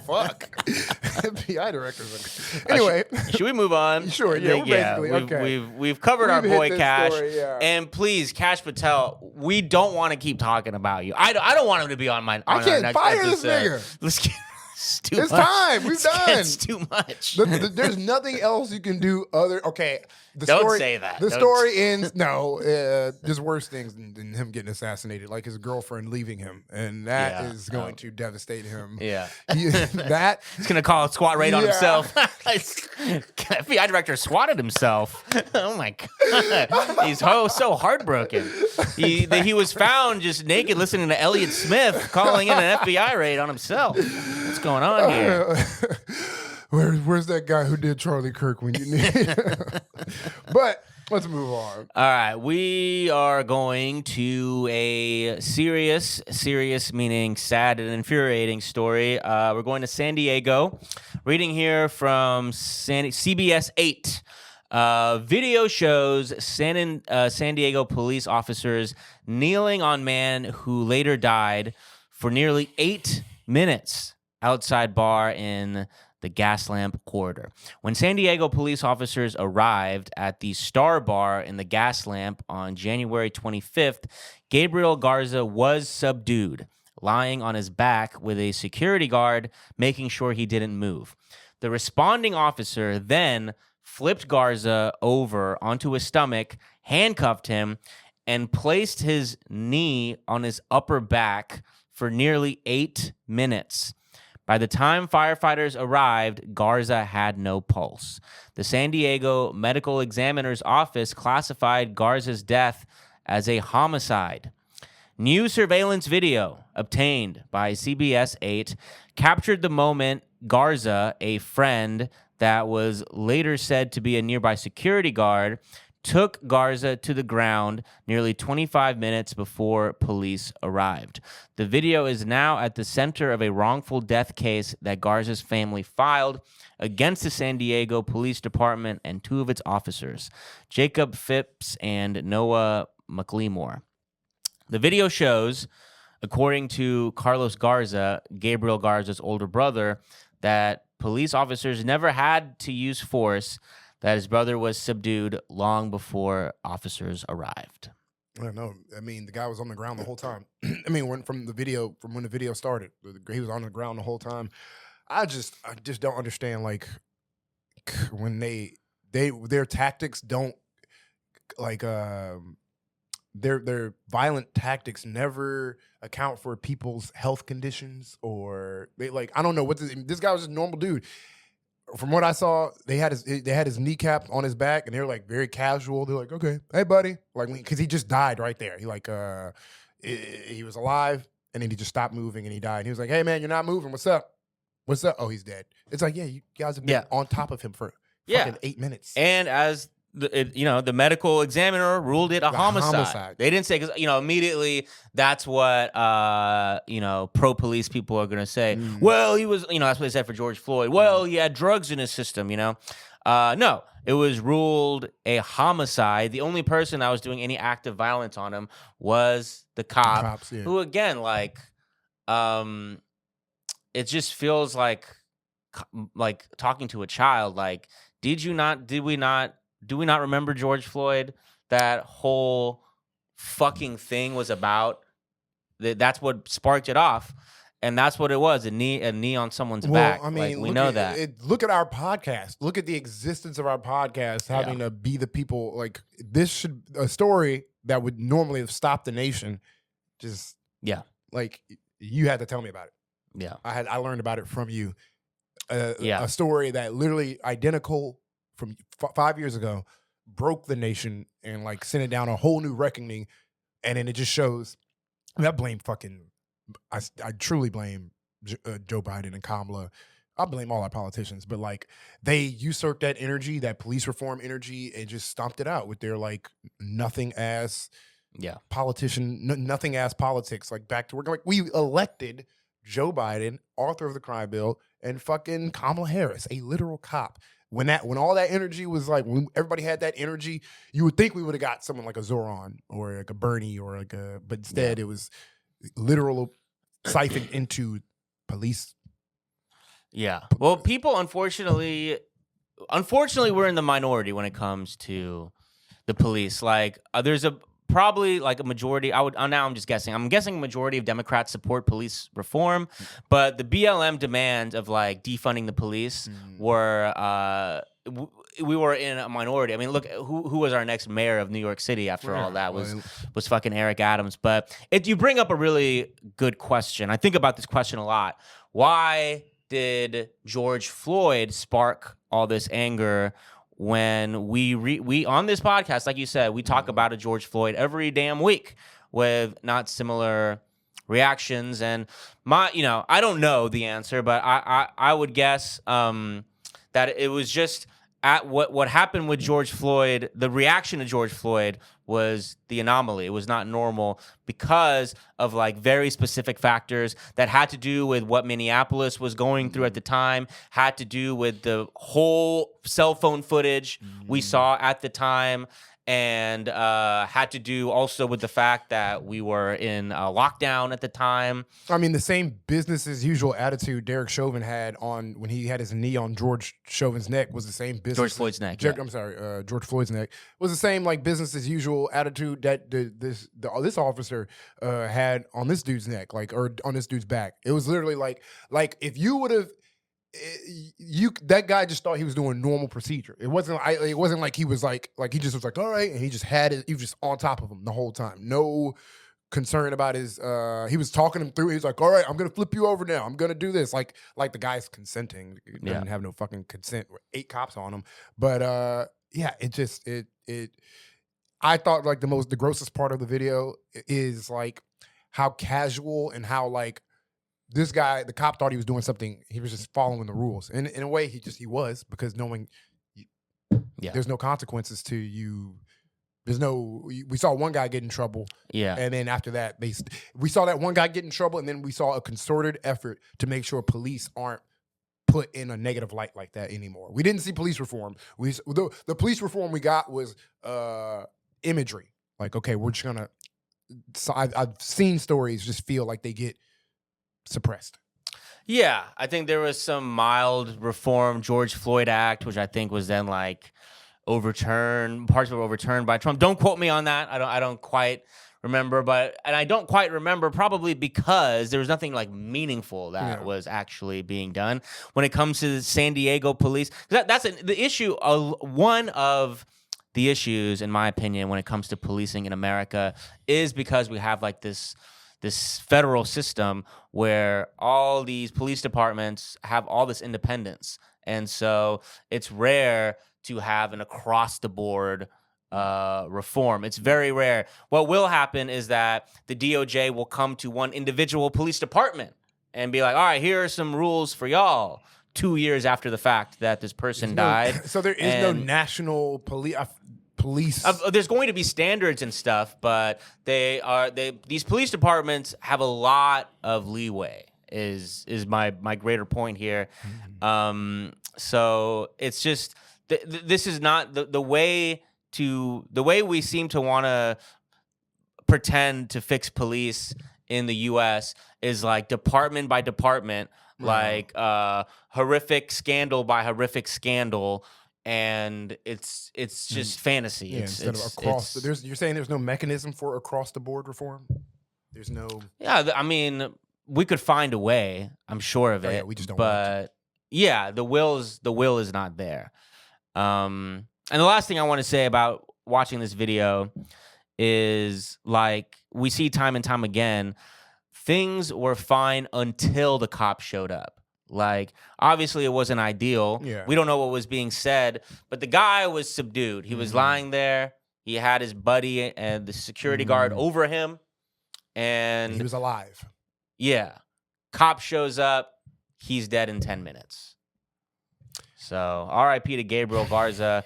Fuck. FBI directors. Anyway. Should we move on? Sure, We've covered our boy Kash. Story, and please, Kash Patel, we don't want to keep talking about you. I don't want him to be on my I can't fire this nigga. Let's get it's time. We've done. It's too much. There's nothing else you can do other. Okay. Don't say that. The story ends. No, there's worse things than him getting assassinated, like his girlfriend leaving him, and that is going to devastate him. Yeah, he's gonna call a squat raid on himself. FBI director swatted himself. Oh my God, he's so heartbroken. He was found just naked, listening to Elliott Smith calling in an FBI raid on himself. What's going on here? Where's that guy who did Charlie Kirk when you need? But let's move on. All right, we are going to a serious meaning sad and infuriating story. We're going to San Diego. Reading here from CBS 8. Video shows San Diego police officers kneeling on man who later died for nearly 8 minutes outside bar in the Gas Lamp Corridor. When San Diego police officers arrived at the Star Bar in the Gas Lamp on January 25th, Gabriel Garza was subdued, lying on his back with a security guard making sure he didn't move. The responding officer then flipped Garza over onto his stomach, handcuffed him, and placed his knee on his upper back for nearly 8 minutes. By the time firefighters arrived, Garza had no pulse. The San Diego Medical Examiner's Office classified Garza's death as a homicide. New surveillance video obtained by CBS 8 captured the moment Garza, a friend that was later said to be a nearby security guard, took Garza to the ground nearly 25 minutes before police arrived. The video is now at the center of a wrongful death case that Garza's family filed against the San Diego Police Department and 2 of its officers, Jacob Phipps and Noah McLemore. The video shows, according to Carlos Garza, Gabriel Garza's older brother, that police officers never had to use force, that his brother was subdued long before officers arrived. I don't know. I mean, the guy was on the ground the whole time. I mean, when the video started, he was on the ground the whole time. I just don't understand, like, when their tactics don't, like, their violent tactics never account for people's health conditions, or they like, I don't know what this guy was just a normal dude. From what I saw, they had his kneecap on his back, and they were like very casual. They're like, okay, hey buddy, like, because he just died right there. He was alive, and then he just stopped moving and he died. And he was like, hey man, you're not moving. What's up? What's up? Oh, he's dead. It's like, yeah, you guys have been on top of him for fucking 8 minutes. And as the medical examiner ruled it a homicide. They didn't say, because immediately that's what pro police people are gonna say. Well, he was, that's what they said for George Floyd. Well, he had drugs in his system. No, it was ruled a homicide. The only person that was doing any active violence on him was the cop, who again, like, it just feels like talking to a child. Like, do we not remember George Floyd? That whole fucking thing was about. That's what sparked it off, and that's what it was. A knee on someone's back. I mean, we know that. Look at our podcast. Look at the existence of our podcast having to be the people. Like, this should a story that would normally have stopped the nation. Just like, you had to tell me about it. Yeah, I learned about it from you. A story that literally identical from 5 years ago broke the nation and like sent it down a whole new reckoning. And then it just shows. I blame I truly blame Joe Biden and Kamala. I blame all our politicians, but like, they usurped that energy, that police reform energy, and just stomped it out with their like nothing ass nothing ass politics. Like, back to work. Like, we elected Joe Biden, author of the crime bill, and fucking Kamala Harris, a literal cop. When all that energy was like, when everybody had that energy, you would think we would have got someone like a Zoran or like a Bernie or like but instead it was literal siphoned into police. Yeah. Well, people unfortunately we're in the minority when it comes to the police. Like, there's probably like a majority. Now I'm just guessing. I'm guessing a majority of Democrats support police reform, but the BLM demands of like defunding the police were we were in a minority. I mean, look who was our next mayor of New York City after all that was fucking Eric Adams. But you bring up a really good question. I think about this question a lot. Why did George Floyd spark all this anger? When we on this podcast, like you said, we talk about a George Floyd every damn week with not similar reactions. And I don't know the answer, but I would guess that it was just at what happened with George Floyd. The reaction to George Floyd was the anomaly. It was not normal because of like very specific factors that had to do with what Minneapolis was going through at the time, had to do with the whole cell phone footage we saw at the time, and had to do also with the fact that we were in lockdown at the time. I mean, the same business as usual attitude Derek Chauvin had on when he had his knee on George Chauvin's neck was the same business. George Floyd's neck. George Floyd's neck was the same like business as usual attitude that this officer had on this dude's neck, like, or on this dude's back. It was literally like if you would have. That guy just thought he was doing normal procedure. It wasn't like he was like he just was like, all right, and he just had it. He was just on top of him the whole time. No concern about his. He was talking him through. He was like, all right, I'm gonna flip you over now. I'm gonna do this. Like the guy's consenting. He didn't have no fucking consent. 8 cops on him. But I thought like the grossest part of the video is like how casual and how like. This guy, the cop, thought he was doing something. He was just following the rules, and in a way, he was, because knowing there's no consequences to you. We saw one guy get in trouble, and then after that, we saw that one guy get in trouble, and then we saw a concerted effort to make sure police aren't put in a negative light like that anymore. We didn't see police reform. The police reform we got was imagery. Like, okay, we're just gonna. So I've seen stories just feel like they get suppressed. Yeah, I think there was some mild reform, George Floyd Act, which I think was then like overturned. Parts were overturned by Trump. Don't quote me on that. I don't quite remember, and I don't quite remember probably because there was nothing like meaningful that was actually being done when it comes to the San Diego police. That's the issue. One of the issues, in my opinion, when it comes to policing in America is because we have like this federal system where all these police departments have all this independence. And so it's rare to have an across the board reform. It's very rare. What will happen is that the DOJ will come to one individual police department and be like, all right, here are some rules for y'all 2 years after the fact that this person died. So there is no national police. There's going to be standards and stuff, but these police departments have a lot of leeway. Is my greater point here. So it's just this is not the way we seem to want to pretend to fix police in the U.S. is like department by department, like horrific scandal by horrific scandal. And it's just fantasy. Yeah, instead of across. You're saying there's no mechanism for across the board reform. There's no. Yeah, I mean, we could find a way. I'm sure of it. Yeah, we just don't. But yeah, the will is not there. And the last thing I want to say about watching this video is like we see time and time again, things were fine until the cops showed up. Like, obviously, it wasn't ideal. Yeah. We don't know what was being said, but the guy was subdued. He was lying there. He had his buddy and the security guard over him. And he was alive. Yeah. Cop shows up. He's dead in 10 minutes. So, R.I.P. to Gabriel Garza.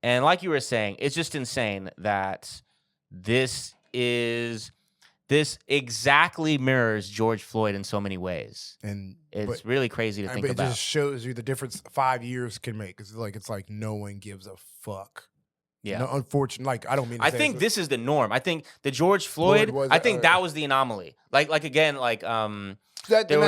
And like you were saying, it's just insane that this exactly mirrors George Floyd in so many ways. And it's really crazy to think about. It just shows you the difference 5 years can make. It's like no one gives a fuck. Yeah. No, unfortunately, like I don't mean to I say think this is the norm. I think the George Floyd I think that was the anomaly. Like again, like there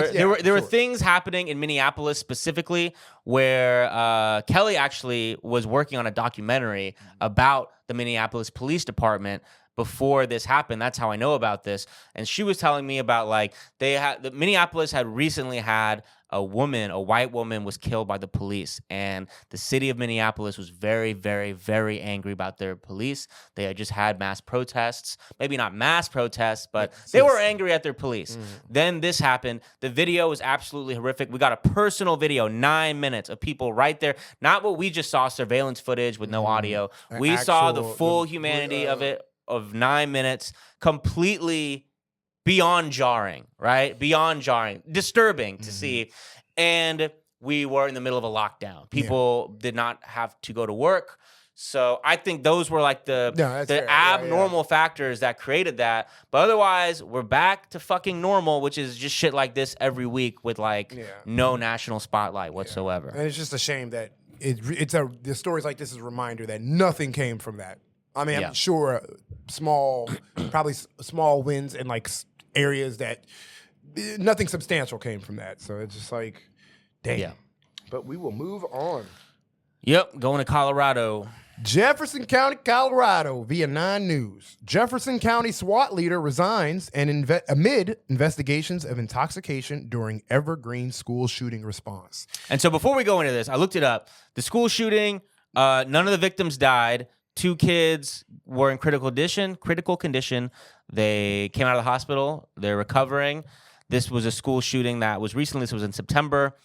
were things happening in Minneapolis specifically where Kelly actually was working on a documentary about the Minneapolis Police Department before this happened. That's how I know about this. And she was telling me about like Minneapolis had recently had a white woman was killed by the police, and the city of Minneapolis was very, very, very angry about their police. They had just had mass protests, maybe not mass protests, but they were angry at their police. Then this happened. The video was absolutely horrific. We got a personal video, 9 minutes of people right there. Not what we just saw, surveillance footage with no audio. We saw the full humanity of it, of 9 minutes, completely beyond jarring, right? Beyond jarring, disturbing to see. And we were in the middle of a lockdown. People did not have to go to work. So I think those were like the abnormal factors that created that. But otherwise, we're back to fucking normal, which is just shit like this every week with like no national spotlight whatsoever. And it's just a shame that the stories like this is a reminder that nothing came from that. I mean, I'm sure probably small wins in like areas that nothing substantial came from that. So it's just like, damn. Yeah. But we will move on. Yep, going to Colorado. Jefferson County, Colorado, via 9 News. Jefferson County SWAT leader resigns amid investigations of intoxication during Evergreen school shooting response. And so before we go into this, I looked it up. The school shooting, none of the victims died. 2 kids were in critical condition. They came out of the hospital. They're recovering. This was a school shooting that was recently. This was in September.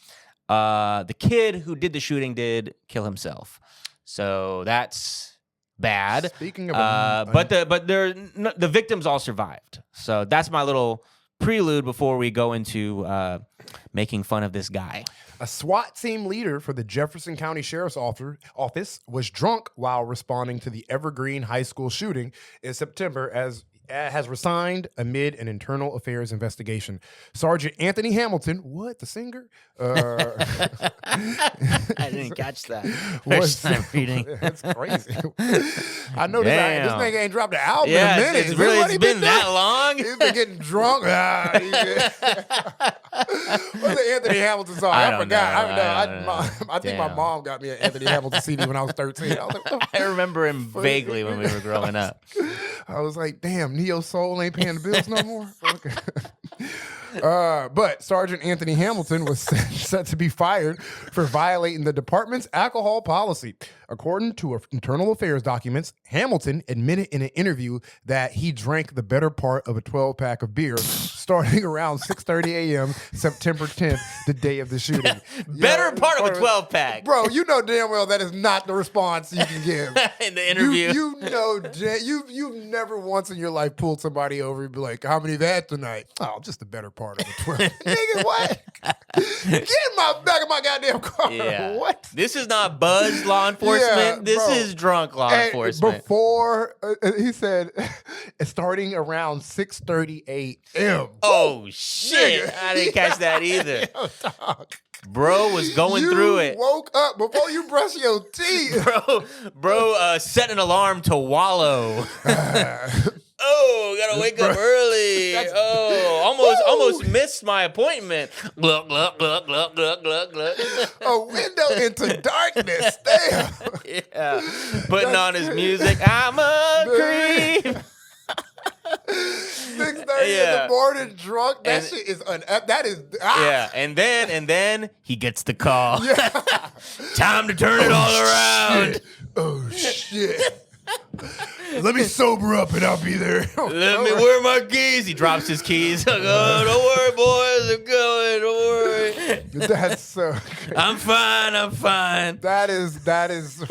The kid who did the shooting did kill himself. So that's bad. Speaking of, but the victims all survived. So that's my little prelude before we go into making fun of this guy. A SWAT team leader for the Jefferson County Sheriff's Office was drunk while responding to the Evergreen High School shooting in September has resigned amid an internal affairs investigation. Sergeant Anthony Hamilton, the singer? I didn't catch that. First time reading. That's crazy. I know this nigga ain't dropped an album in a minute. It's been that long? He's been getting drunk. What's the Anthony Hamilton song? I forgot. I think my mom got me an Anthony Hamilton CD when I was 13. I was like, I remember him vaguely when we were growing up. I was like, damn, Neo Soul ain't paying the bills no more. Okay. But Sergeant Anthony Hamilton was set to be fired for violating the department's alcohol policy. According to internal affairs documents, Hamilton admitted in an interview that he drank the better part of a 12-pack of beer starting around 6:30 a.m. September 10th, the day of the shooting. Better part of a 12-pack. Bro, you know damn well that is not the response you can give. In the interview. You know, you've never once in your life pulled somebody over and be like, how many have you had tonight? Oh, just the better part of a 12. Nigga, what? Get in my back of my goddamn car. Yeah. What? This is not buzzed law enforcement. This bro. is drunk law enforcement. Before, he said, starting around 6:30 a.m. Oh, shit. I didn't catch that either. Dog. Bro was going through it. You woke up before you brush your teeth. Bro, set an alarm to wallow. Oh, gotta wake up early. Almost missed my appointment. Gluck, gluck, gluck, gluck, gluck, gluck, gluck. A window into darkness. Damn. Yeah. Putting on his music. I'm a creep. 6:30 in the morning, drunk. That shit is Yeah, and then he gets the call. Yeah. Time to turn it all around. Shit. Oh shit. Let me sober up and I'll be there. Let me wear my keys. He drops his keys. Like, oh, don't worry, boys. I'm going. Don't worry. That's so crazy. I'm fine. That is.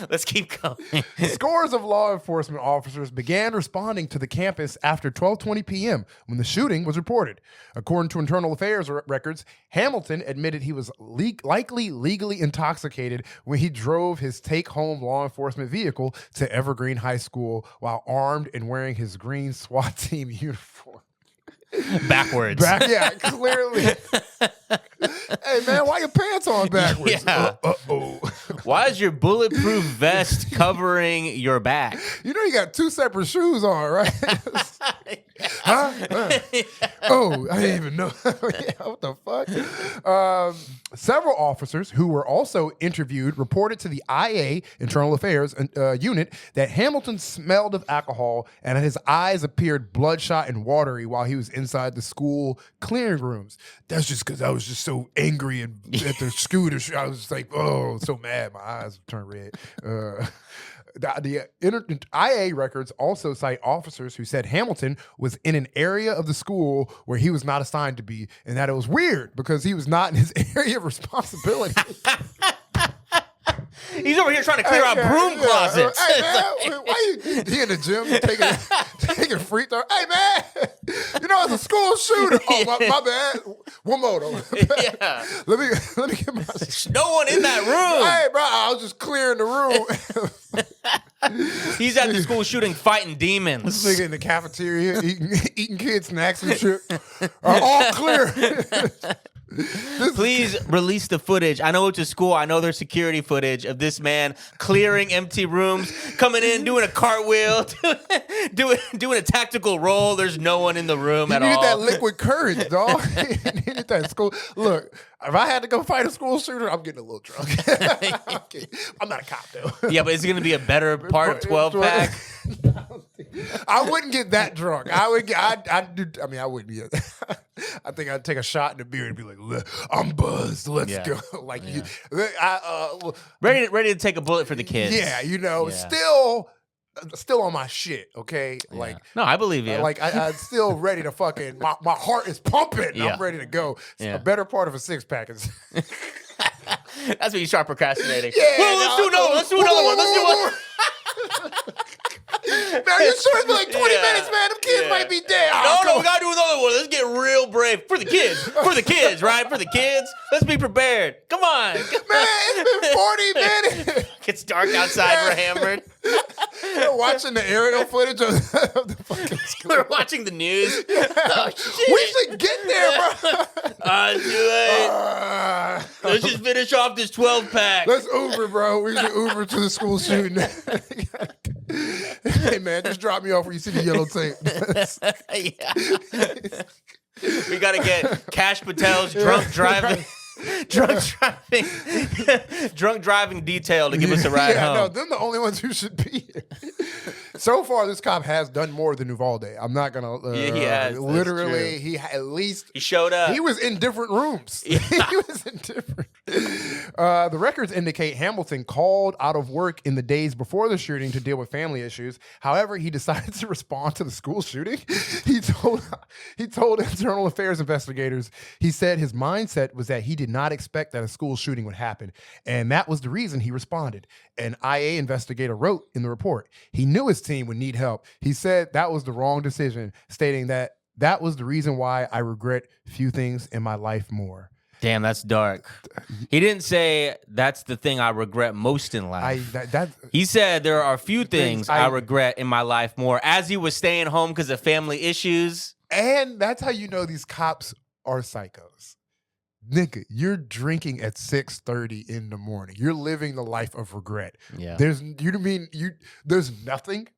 Let's keep going. Scores of law enforcement officers began responding to the campus after 12:20 p.m. when the shooting was reported. According to internal affairs records, Hamilton admitted he was likely legally intoxicated when he drove his take-home law enforcement vehicle to Evergreen High School while armed and wearing his green SWAT team uniform. Backwards. Yeah, clearly. Hey, man, why your pants on backwards? Yeah. Uh-oh. Why is your bulletproof vest covering your back? You know you got two separate shoes on, right? Huh? Oh, I didn't even know. Yeah, what the fuck? Several officers who were also interviewed reported to the IA, Internal Affairs unit, that Hamilton smelled of alcohol and his eyes appeared bloodshot and watery while he was inside the school clearing rooms. That's just because I was just so angry and at the scooter. I was just like, oh, so mad. My eyes turned red. The IA records also cite officers who said Hamilton was in an area of the school where he was not assigned to be, and that it was weird because he was not in his area of responsibility. He's over here trying to clear out broom closets. Hey, man, why you in the gym taking free throw? Hey, man, you know, it's a school shooter. Oh, my bad. One more, though. Yeah. Let me get my... There's no one in that room. Hey, bro, I was just clearing the room. He's at the school shooting, fighting demons. This nigga in the cafeteria eating kids' snacks and shit. All clear. Please release the footage. I know it's a school. I know there's security footage of this man clearing empty rooms, coming in, doing a cartwheel, doing a tactical roll. There's no one in the room at all. You need that liquid courage, dog. You needed that school. Look, if I had to go fight a school shooter, I'm getting a little drunk. I'm not a cop, though. Yeah, but is it going to be a better part of 12-pack? I wouldn't get that drunk. I wouldn't get. I think I'd take a shot in the beer and be like, "I'm buzzed. Let's go." Like ready to take a bullet for the kids. Yeah, still on my shit. Okay, like no, I believe you. Like I'm still ready to fucking. My heart is pumping. Yeah. I'm ready to go. Yeah. A better part of a 6-pack is. That's when you start procrastinating. Yeah, let's do another one. Let's do another one. Man, you sure it's been like 20 minutes, man? Them kids might be dead. No, we gotta do another one. Let's get real brave for the kids. For the kids, right? For the kids. Let's be prepared. Come on, man. It's been 40 minutes. It's dark outside. We're hammered. We're watching the aerial footage of the fucking school. We're watching the news. Yeah. Oh, shit. We should get there, bro. Let's just finish off this 12-pack. Let's Uber, bro. We should Uber to the school shooting. Hey, man, just drop me off where you see the yellow tape. We got to get Kash Patel's drunk driving. drunk driving detail to give us a ride home. No, they're the only ones who should be here. So far, this cop has done more than Uvalde. I'm not gonna. Yeah, he has. Literally, at least he showed up. He was in different rooms. Yeah. He was in different. The records indicate Hamilton called out of work in the days before the shooting to deal with family issues. However, he decided to respond to the school shooting. He told internal affairs investigators. He said his mindset was that he did not expect that a school shooting would happen, and that was the reason he responded. An IA investigator wrote in the report, he knew his team would need help. He said that was the wrong decision, stating that was the reason why I regret few things in my life more. Damn, that's dark. He didn't say that's the thing I regret most in life. He said there are a few things I regret in my life more as he was staying home because of family issues. And that's how you know these cops are psychos. Nigga, you're drinking at 6:30 in the morning. You're living the life of regret. Yeah. There's nothing.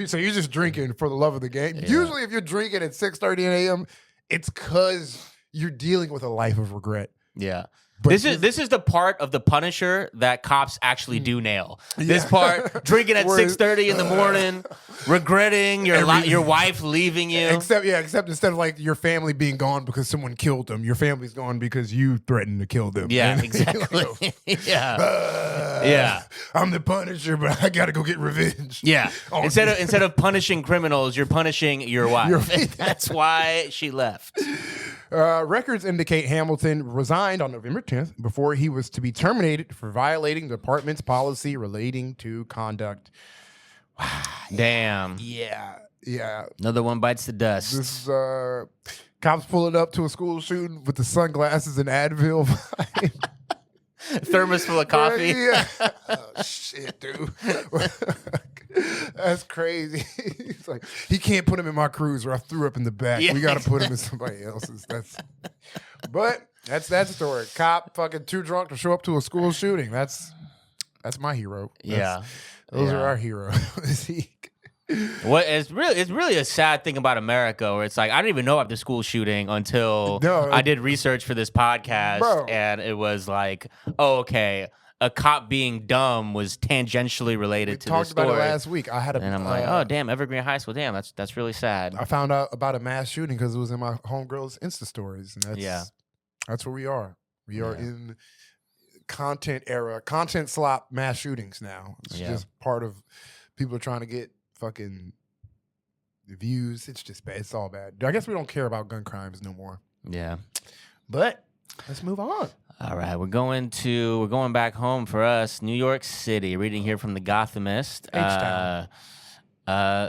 So you're just drinking for the love of the game. Yeah. Usually if you're drinking at 6:30 a.m., it's because you're dealing with a life of regret. Yeah. But this is the part of The Punisher that cops actually do nail. This part, drinking at 6:30 in the morning, regretting your wife leaving you. Except instead of like your family being gone because someone killed them, your family's gone because you threatened to kill them. Yeah, exactly. Yeah. I'm the Punisher, but I gotta go get revenge. Yeah. Instead of punishing criminals, you're punishing your wife. That's why she left. Records indicate Hamilton resigned on November 10th before he was to be terminated for violating the department's policy relating to conduct. Damn. Yeah. Another one bites the dust. This cops pulling up to a school shooting with the sunglasses and Advil. Thermos full of coffee. Yeah. Oh, shit, dude. That's crazy. He's like, he can't put him in my cruiser. I threw up in the back. Yeah, we got to put him in somebody else's. But that's that story. Cop fucking too drunk to show up to a school shooting. That's my hero. Those are our heroes. It's really a sad thing about America where it's like I didn't even know about the school shooting until I did research for this podcast, and it was like, oh, okay, a cop being dumb was tangentially related to this story. We talked about it last week. And I'm like, oh damn, Evergreen High School, damn, that's really sad. I found out about a mass shooting because it was in my homegirl's Insta stories, and that's where we are. We are in content slop mass shootings now. It's just part of people are trying to get fucking views. It's just bad. It's all bad. I guess we don't care about gun crimes no more. Yeah. But let's move on. All right, we're going back home for us, New York City. Reading here from the Gothamist.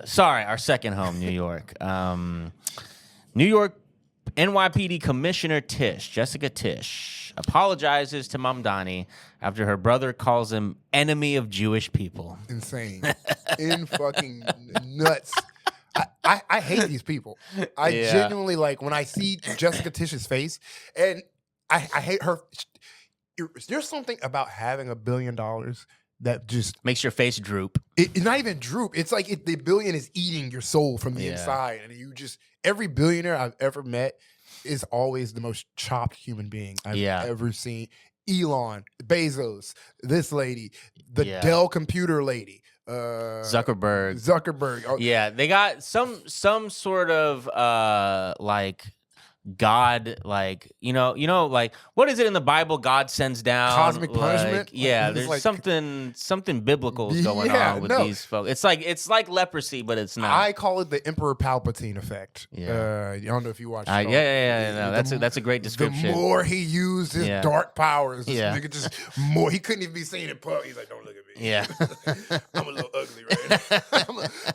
Sorry, our second home, New York. New York NYPD Commissioner Jessica Tisch, apologizes to Mamdani after her brother calls him enemy of Jewish people. Insane. fucking nuts. I hate these people. I genuinely, like, when I see Jessica Tisch's face, and I hate her. There's something about having $1 billion that just makes your face droop. It's not even droop. It's like the billion is eating your soul from the inside, and every billionaire I've ever met is always the most chopped human being I've ever seen. Elon, Bezos, this lady, the Dell computer lady, Zuckerberg. Oh. Yeah, they got some sort of like God, like you know, like what is it in the Bible? God sends down cosmic punishment. Yeah, there's like, something biblical going on with these folks. It's like leprosy, but it's not. I call it the Emperor Palpatine effect. Yeah, I don't know if you watched. No, that's a great description. The more he used his dark powers, this nigga just more. He couldn't even be seen in public. He's like, don't look at me. Yeah, I'm a little ugly right now.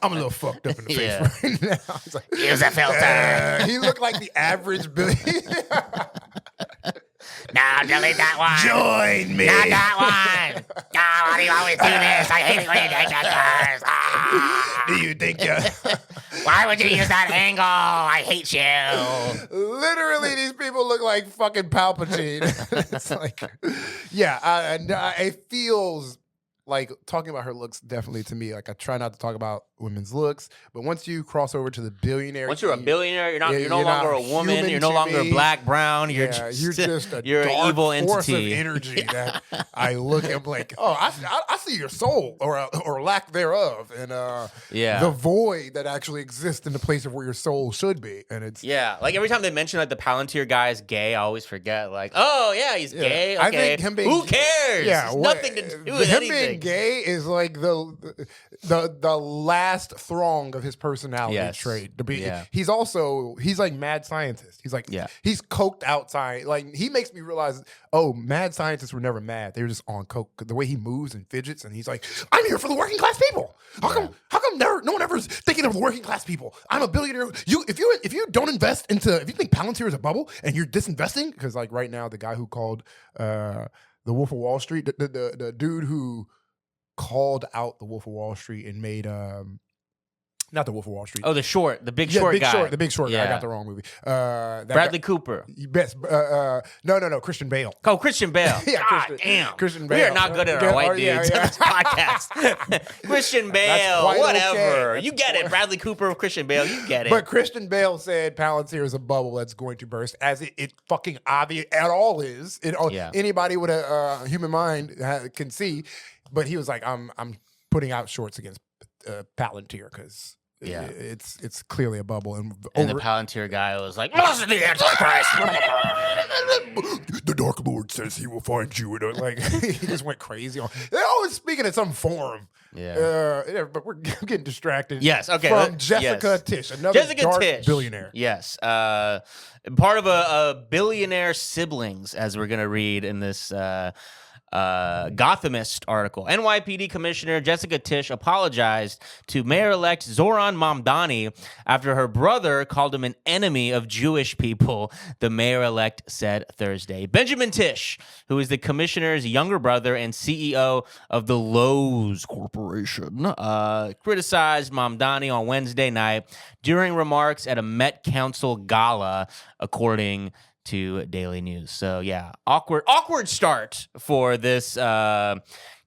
I'm a little fucked up in the face right now. He's like, use a filter. He looked like the average billionaire. No, delete that one. Join me. Not that one. No, why do you always do this? I hate it when you take that Do you think why would you use that angle? I hate you. Literally, these people look like fucking Palpatine. It's like, it feels like talking about her looks definitely to me, like I try not to talk about women's looks, but once you cross over to the billionaire, Once you're a billionaire, you're no longer a woman. human You're no to longer me. black, brown. You're You're just a you're dark an evil force entity. of energy that I look at like, oh, I see your soul or lack thereof, and the void that actually exists in the place of where your soul should be, and it's like every time they mention like the Palantir guy is gay, I always forget like, oh yeah, he's gay. Okay, I think him being, who cares? Yeah, it's nothing to do with him anything. being gay is like the last throng of his personality trait. To be, he's like mad scientist. He's like he's coked out science. Like he makes me realize, oh, mad scientists were never mad. They were just on coke. The way he moves and fidgets, and he's like, I'm here for the working class people. How come no one ever is thinking of the working class people? I'm a billionaire. If you don't invest into, if you think Palantir is a bubble and you're disinvesting, because like right now the guy who called the Wolf of Wall Street, the dude who called out the Wolf of Wall Street and made not the Wolf of Wall Street. Oh, the Big Short guy. The Big Short guy. I got the wrong movie. Bradley Cooper. Best. No, Christian Bale. Oh, Christian Bale. God damn. Christian Bale. We are not good at our white dudes on this podcast. Christian Bale, whatever. Okay. You get it. Bradley Cooper, Christian Bale, you get it. But Christian Bale said Palantir is a bubble that's going to burst, as it fucking obvious at all is. Anybody with a human mind can see. But he was like, I'm putting out shorts against Palantir because it's clearly a bubble. And the Palantir guy was like, "Listen, the Antichrist." The Dark Lord says he will find you. And like he just went crazy. They're always speaking at some forum. But we're getting distracted. Yes, okay. From Jessica Tish, another dark billionaire. Yes, part of a billionaire siblings, as we're gonna read in this. Gothamist article. NYPD Commissioner Jessica Tish apologized to Mayor-elect Zoran Mamdani after her brother called him an enemy of Jewish people, the mayor-elect said Thursday. Benjamin Tish, who is the commissioner's younger brother and CEO of the Lowe's Corporation, criticized Mamdani on Wednesday night during remarks at a Met Council gala, according to Daily News. So yeah, awkward start for this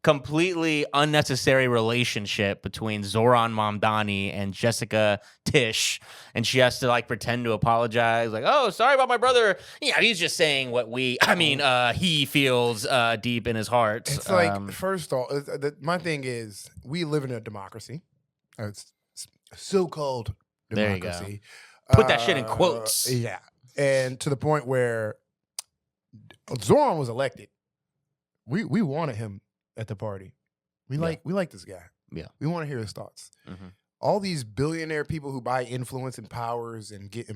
completely unnecessary relationship between Zoran Mamdani and Jessica Tish, and she has to like pretend to apologize, like, "Oh, sorry about my brother. Yeah, he's just saying what he feels deep in his heart." It's like, first off, my thing is, we live in a democracy. It's so-called democracy. There you go. Put that shit in quotes. Yeah. And to the point where Zoran was elected, we wanted him at the party. We like this guy. Yeah, we want to hear his thoughts. Mm-hmm. All these billionaire people who buy influence and powers and get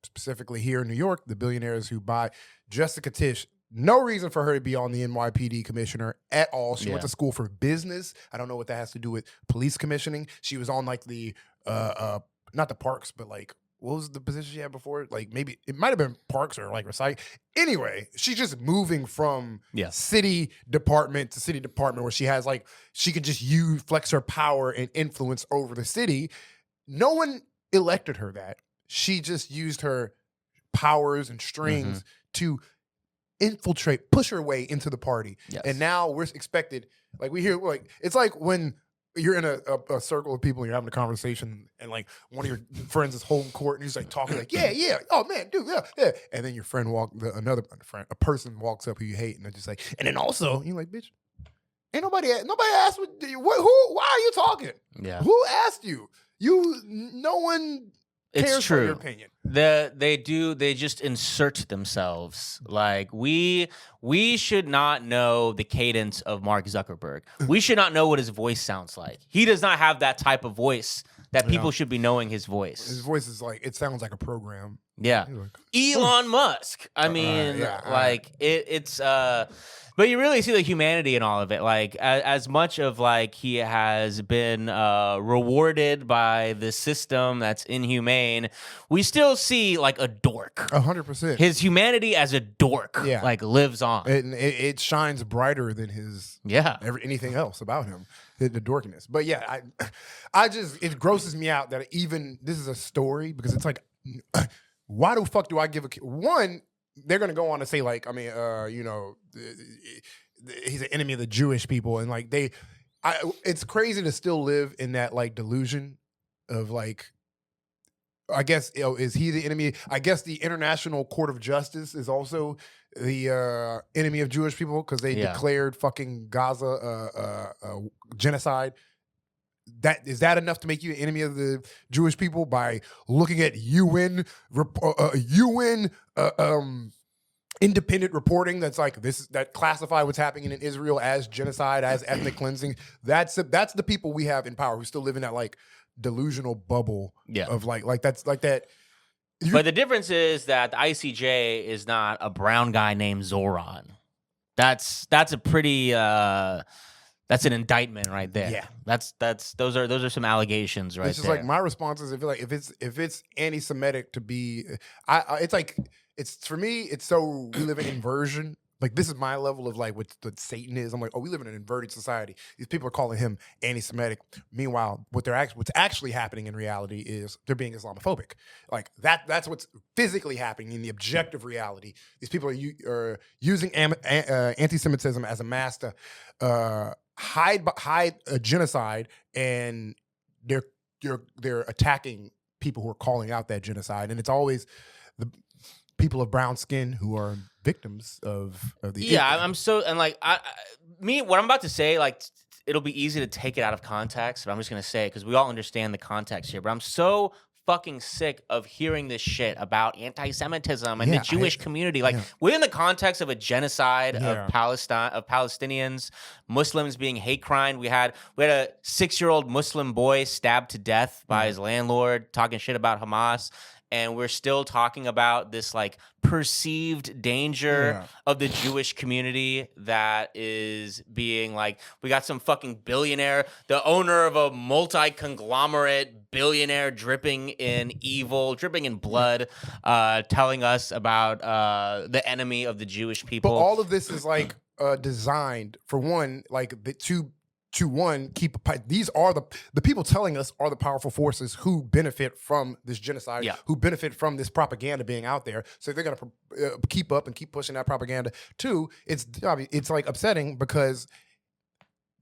specifically here in New York, the billionaires who buy Jessica Tish. No reason for her to be on the NYPD commissioner at all. She went to school for business. I don't know what that has to do with police commissioning. She was on like the not the parks, but like. What was the position she had before? Like maybe it might have been parks or like recycle. Anyway, she's just moving from city department to city department where she has like, she could just flex her power and influence over the city. No one elected her that. She just used her powers and strings to infiltrate, push her way into the party. Yes. And now we're expected, like we hear, like, it's like when you're in a circle of people and you're having a conversation and like one of your friends is holding court and he's like talking like, yeah, oh man, dude, yeah. And then your friend a person walks up who you hate and they're just like, and then also you're like, bitch, ain't nobody asked why are you talking? Yeah. Who asked you? No one cares for your opinion. They just insert themselves. Like we should not know the cadence of Mark Zuckerberg. We should not know what his voice sounds like. He does not have that type of voice that people should be knowing his voice. His voice is like, it sounds like a program. Yeah. Elon Musk. I mean, it's but you really see the humanity in all of it. Like as much of like he has been rewarded by the system that's inhumane, we still see like a dork. 100%. His humanity as a dork like lives on. It shines brighter than his anything else about him. The dorkiness. But yeah, I just, it grosses me out that even this is a story because it's like, why the fuck do I give one? They're gonna go on to say like, I mean, he's an enemy of the Jewish people, and like it's crazy to still live in that like delusion of like. I guess is he the enemy? I guess the International Court of Justice is also the enemy of Jewish people because they declared fucking Gaza genocide. Is that enough to make you an enemy of the Jewish people by looking at UN independent reporting that's like that classify what's happening in Israel as genocide, as ethnic cleansing? That's the people we have in power who still live in that like delusional bubble of like that's like that. But the difference is that the ICJ is not a brown guy named Zoran. That's a pretty that's an indictment right there. Yeah, those are some allegations right it's just there. like my response is if it's anti-Semitic to be, it's for me it's so we live in inversion. Like this is my level of like what Satan is. I'm like, oh, we live in an inverted society. These people are calling him anti-Semitic. Meanwhile, what's actually happening in reality is they're being Islamophobic. Like that's what's physically happening in the objective reality. These people are using anti-Semitism as a mask to hide a genocide, and they're attacking people who are calling out that genocide, and it's always the people of brown skin who are victims of the I'm so and like what I'm about to say, like it'll be easy to take it out of context, but I'm just gonna say it because we all understand the context here. But I'm so fucking sick of hearing this shit about anti-Semitism and the Jewish community. Like within the context of a genocide of Palestinians, Muslims being hate crime. We had a 6-year-old Muslim boy stabbed to death by his landlord, talking shit about Hamas. And we're still talking about this like perceived danger of the Jewish community that is being like, we got some fucking billionaire, the owner of a multi-conglomerate billionaire dripping in evil, dripping in blood, telling us about the enemy of the Jewish people. But all of this is like designed for one, like these are the people telling us are the powerful forces who benefit from this genocide, who benefit from this propaganda being out there. So they're going to keep up and keep pushing that propaganda. Two, it's like upsetting because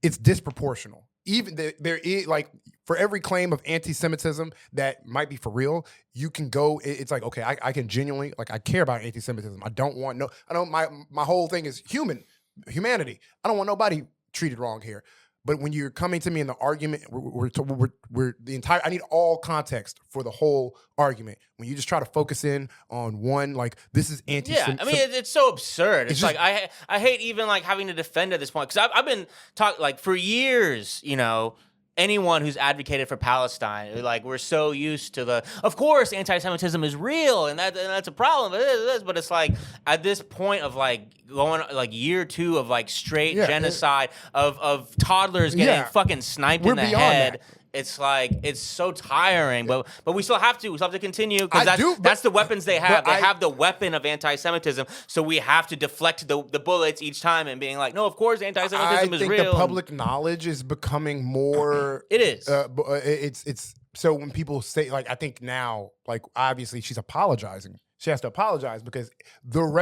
it's disproportional. Even there is like for every claim of anti-Semitism that might be for real, you can go. It's like, okay, I can genuinely like I care about anti-Semitism. My whole thing is humanity. I don't want nobody treated wrong here. But when you're coming to me in the argument, we're the entire. I need all context for the whole argument. When you just try to focus in on one, like this is anti. Yeah, I mean it's so absurd. It's like I hate even like having to defend at this point because I've been talking like for years, you know. Anyone who's advocated for Palestine, like we're so used to of course, anti-Semitism is real and that's a problem. But it's like at this point of like going like year 2 of like straight genocide of toddlers getting fucking sniped in the head. That. It's like it's so tiring, but we still have to continue because that's the weapons they have. They have the weapon of anti-Semitism, so we have to deflect the bullets each time and being like, no, of course, anti-Semitism is real. I think the public knowledge is becoming more. It is. It's so when people say like, I think now, like obviously she's apologizing. She has to apologize because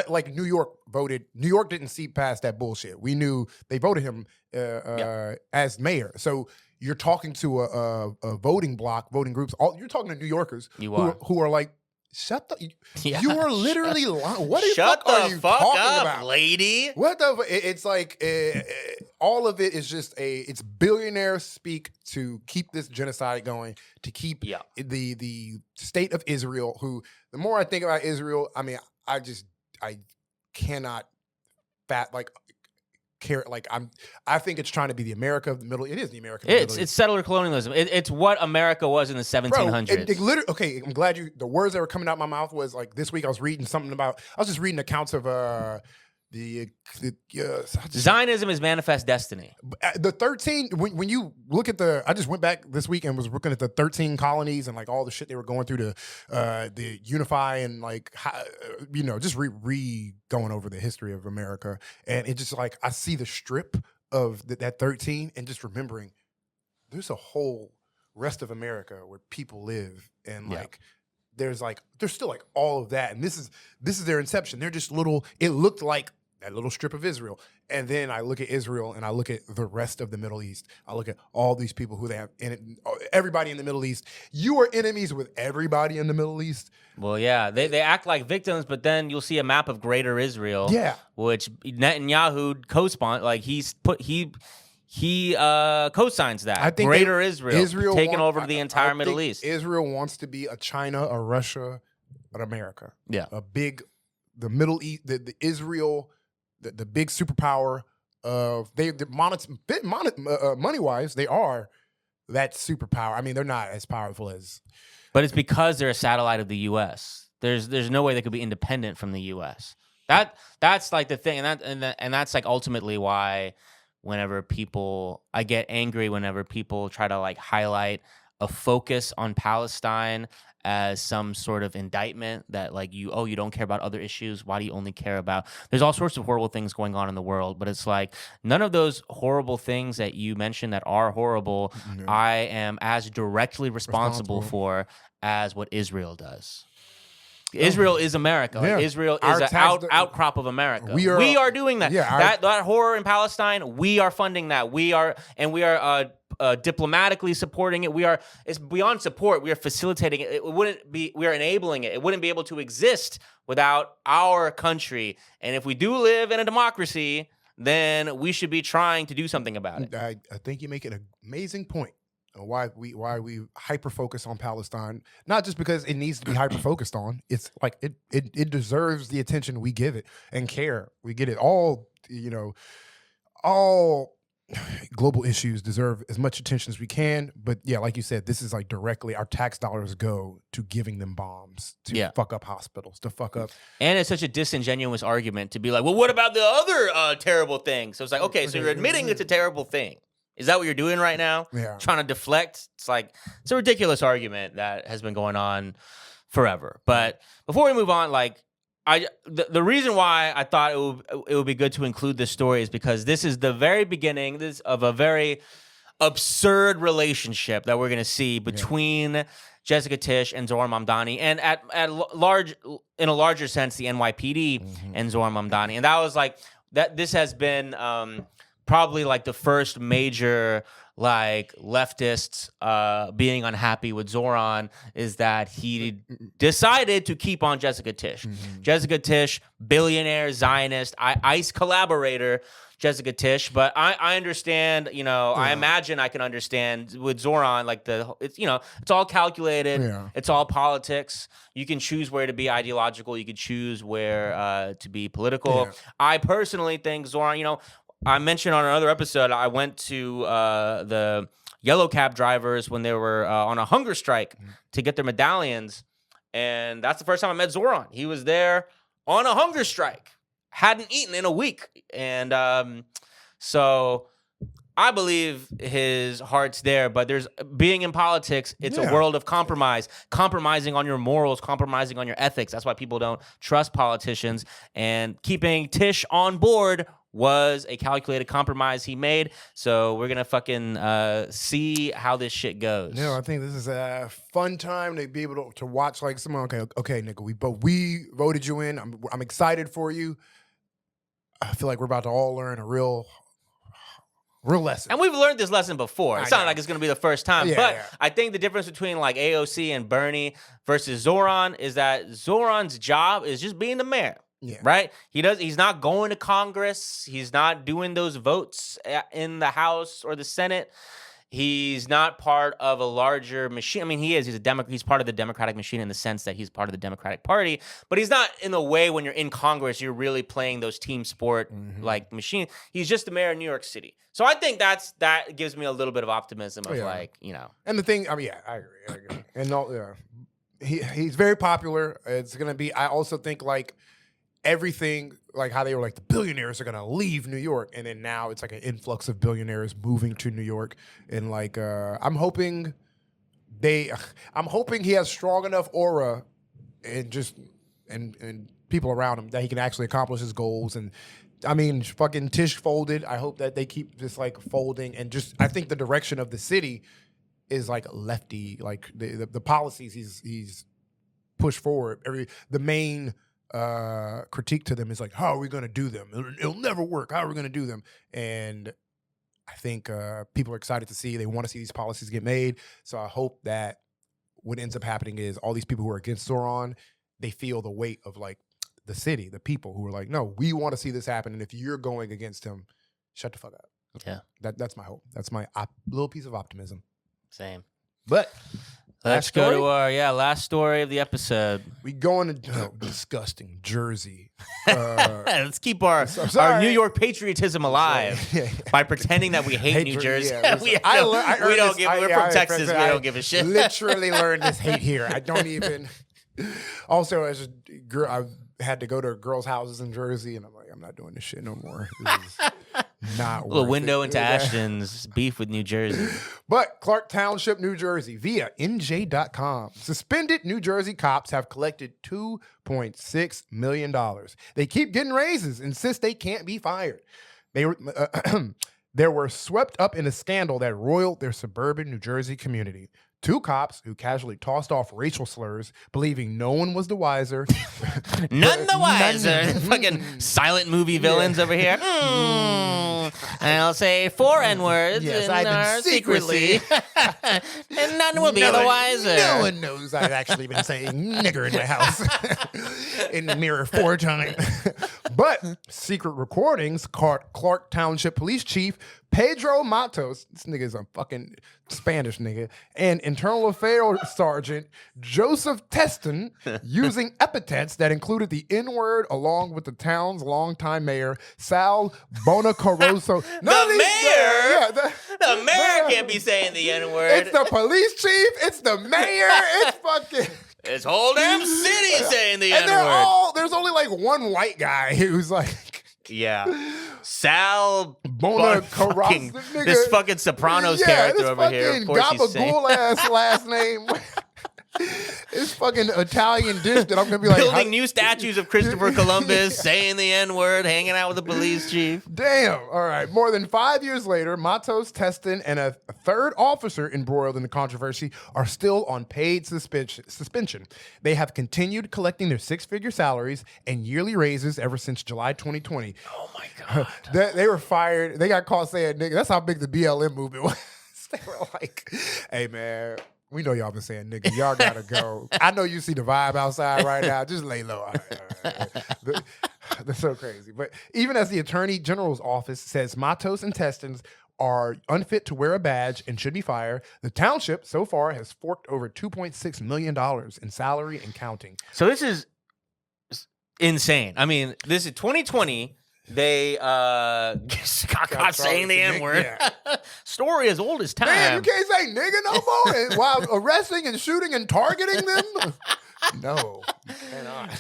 like New York didn't see past that bullshit. We knew they voted him as mayor, so. You're talking to a voting groups. You're talking to New Yorkers who are like, shut the. You are literally lying. What the fuck are you talking about, lady? What the? It's like all of it is just it's billionaire speak to keep this genocide going, to keep the state of Israel. Who the more I think about Israel, I mean, I cannot I think it's trying to be the America of the Middle. It is the America of the Middle East. It's settler colonialism. It's what America was in the 1700s. Bro, okay, I'm glad the words that were coming out of my mouth was like this week I was just reading accounts of Zionism is manifest destiny. The 13, when you look at I just went back this week and was looking at the 13 colonies and like all the shit they were going through to the unify and like, just going over the history of America. And it just like, I see the strip of that 13 and just remembering there's a whole rest of America where people live and like, there's still like all of that. And this is their inception. They're just little, it looked like that little strip of Israel. And then I look at Israel and I look at the rest of the Middle East. I look at all these people who they have in it, everybody in the Middle East. You are enemies with everybody in the Middle East. Well, yeah, they act like victims, but then you'll see a map of Greater Israel, Yeah. which Netanyahu co-spawned. Like he co-signs that. I think Greater Israel taking over the entire Middle East. Israel wants to be a China, a Russia, an America. Yeah. The Middle East, the Israel, the big superpower of money wise, they are that superpower. I mean, they're not as powerful as. But it's because they're a satellite of the U.S. There's no way they could be independent from the U.S. That's like the thing, and that's like ultimately why I get angry whenever people try to like highlight a focus on Palestine as some sort of indictment that like you don't care about other issues. Why do you only care about? There's all sorts of horrible things going on in the world, but it's like none of those horrible things that you mentioned that are horrible, I am as directly responsible for as what Israel does. Israel is America. Yeah. Like Israel is an outcrop of America. We are doing that. Yeah, that horror in Palestine, we are funding that. We are diplomatically supporting it. It's beyond support. We are facilitating it. We are enabling it. It wouldn't be able to exist without our country. And if we do live in a democracy, then we should be trying to do something about it. I think you make an amazing point. Why we hyper focus on Palestine, not just because it needs to be hyper focused on. It's like it deserves the attention we give it and care. We get it all. All global issues deserve as much attention as we can. But yeah, like you said, this is like directly our tax dollars go to giving them bombs, to fuck up hospitals, to fuck up. And it's such a disingenuous argument to be like, well, what about the other terrible thing? So it's like, okay, so you're admitting it's a terrible thing. Is that what you're doing right now? Yeah. Trying to deflect? It's a ridiculous argument that has been going on forever. But before we move on, the reason why I thought it would be good to include this story is because this is the very beginning of a very absurd relationship that we're going to see between Jessica Tisch and Zohran Mamdani, and in a larger sense, the NYPD and Zohran Mamdani. And that was this has been probably like the first major leftists being unhappy with Zohran is that he decided to keep on Jessica Tisch. Jessica Tisch, billionaire, Zionist, ICE collaborator, Jessica Tisch. But I understand, I imagine I can understand with Zohran, it's all calculated. Yeah. It's all politics. You can choose where to be ideological. You can choose where to be political. Yeah. I personally think Zohran, I mentioned on another episode, I went to the yellow cab drivers when they were on a hunger strike to get their medallions. And that's the first time I met Zohran. He was there on a hunger strike. Hadn't eaten in a week. And so I believe his heart's there. But being in politics, it's a world of compromise. Compromising on your morals, compromising on your ethics. That's why people don't trust politicians. And keeping Tisch on board was a calculated compromise he made. So we're gonna fucking see how this shit goes. I think this is a fun time to be able to watch someone. Okay, nigga, we voted you in. I'm excited for you. I feel like we're about to all learn a real lesson. And we've learned this lesson before. It's not like it's going to be the first time. But I think the difference between AOC and Bernie versus Zohran is that Zohran's job is just being the mayor. Yeah. Right? He's not going to Congress. He's not doing those votes in the House or the Senate. He's not part of a larger machine. I mean, he is. He's part of the Democratic machine in the sense that he's part of the Democratic Party. But he's not in the way when you're in Congress, you're really playing those team sport machine. He's just the mayor of New York City. So I think that gives me a little bit of optimism of And the thing, I agree. And he's very popular. It's gonna be. I also think everything, how they were the billionaires are gonna leave New York, and then now it's an influx of billionaires moving to New York, and I'm hoping he has strong enough aura and people around him that he can actually accomplish his goals. And I mean, fucking Tisch folded. I hope that they keep just folding, and I think the direction of the city is lefty, the policies he's pushed forward. The main critique to them is like, how are we going to do them? It'll never work. How are we going to do them? And I think people are excited to see. They want to see these policies get made. So I hope that what ends up happening is all these people who are against Sauron, they feel the weight of like the city, the people who are like, no, we want to see this happen. And if you're going against him, shut the fuck up. Yeah. That's my hope. That's my little piece of optimism. Same. But let's go to our last story of the episode. We going to disgusting Jersey. Let's keep our New York patriotism alive by pretending that we hate New Jersey. Yeah, we're from Texas. We don't give a shit. Literally learned this hate here. I don't even. Also, as a girl, I had to go to girls' houses in Jersey, and I'm like, I'm not doing this shit no more. This is not a little window it. into Ashton's beef with New Jersey. But Clark Township, New Jersey, via NJ.com, suspended New Jersey cops have collected $2.6 million. They keep getting raises, insist they can't be fired. They were swept up in a scandal that roiled their suburban New Jersey community. Two cops who casually tossed off racial slurs, believing no one was the wiser. None the wiser. Fucking silent movie villains over here. I'll say 4 N-words yes, in I've been our secretly. And none will be the wiser. No one knows I've actually been saying nigger in my house in the mirror 4 times. But secret recordings caught Clark Township Police Chief Pedro Matos, this nigga is a fucking Spanish nigga, and Internal Affairs Sergeant Joseph Teston using epithets that included the N-word along with the town's longtime mayor, Sal Bonacaroso. The mayor? The mayor can't be saying the N-word. It's the police chief. It's the mayor. It's fucking... It's whole damn city saying the N-word. There's only like one white guy who's like... Yeah. Sal Bonacaroso. This fucking Sopranos character over here. Of course he's saying. Gabagool-ass last name. It's fucking Italian dish that I'm gonna be like building new statues of Christopher Columbus, saying the N-word, hanging out with the police chief. Damn. All right. More than 5 years later, Matos, Teston, and a third officer embroiled in the controversy are still on paid suspension. They have continued collecting their 6-figure salaries and yearly raises ever since July 2020. Oh my God. They were fired. They got caught saying nigga. That's how big the BLM movement was. They were like, hey man, we know y'all been saying nigga. Y'all gotta go. I know you see the vibe outside right now. Just lay low. All right. That's so crazy. But even as the Attorney General's office says Matos and Testons are unfit to wear a badge and should be fired, the township so far has forked over $2.6 million in salary and counting. So this is insane. I mean, this is 2020. They got caught saying the N-word. Yeah. Story as old as time. Man, you can't say nigga no more while arresting and shooting and targeting them. No,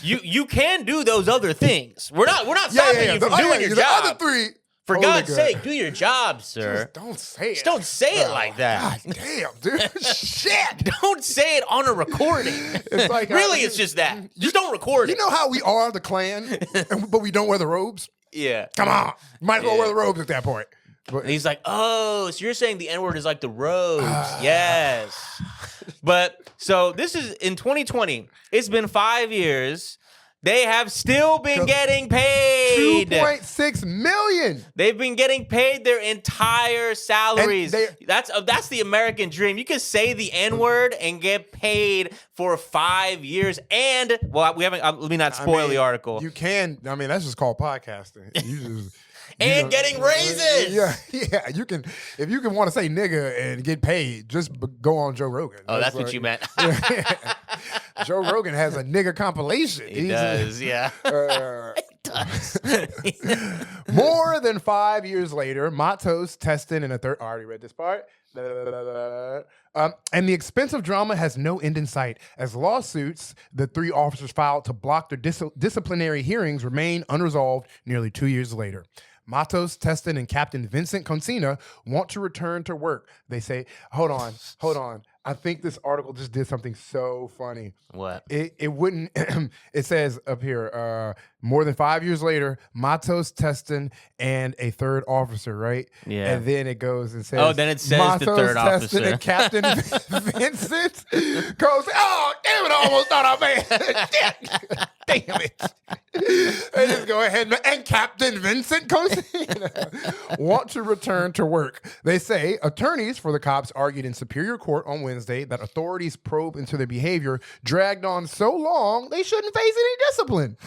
you can do those other things. We're not stopping you from doing your job. The other 3. For God's sake, do your job, sir. Just don't say it. Just don't say it like that. God damn, dude. Shit. Don't say it on a recording. It's like really, it's just that. Just don't record it. You know how we are the Klan, but we don't wear the robes? Yeah. Come on. You might as well wear the robes at that point. And he's like, oh, so you're saying the N-word is like the robes. Yes. But so this is in 2020. It's been 5 years. They have still been getting paid. $2.6 million. They've been getting paid their entire salaries. That's the American dream. You can say the N-word and get paid for 5 years. And well, we haven't. Let me not spoil the article. You can. I mean, that's just called podcasting. You just. And getting raises. Yeah. You can, if you can want to say nigga and get paid, just go on Joe Rogan. Oh, that's what you meant. Joe Rogan has a nigga compilation. He does, yeah. It does. More than 5 years later, Matos, Teston, and a third. I already read this part. And the expensive drama has no end in sight, as lawsuits the 3 officers filed to block their disciplinary hearings remain unresolved nearly 2 years later. Matos, Teston, and Captain Vincent Consina want to return to work. They say, hold on. I think this article just did something so funny. What? It wouldn't. It says up here, more than 5 years later, Matos, Teston, and a third officer, right? Yeah. And then it goes and says, oh, then it says Matos, the third Teston, officer. and Captain Vincent goes, oh, damn it, I almost thought I made it. Damn it. go ahead and Captain Vincent Cosine want to return to work. They say attorneys for the cops argued in Superior Court on Wednesday that authorities probe into their behavior dragged on so long they shouldn't face any discipline.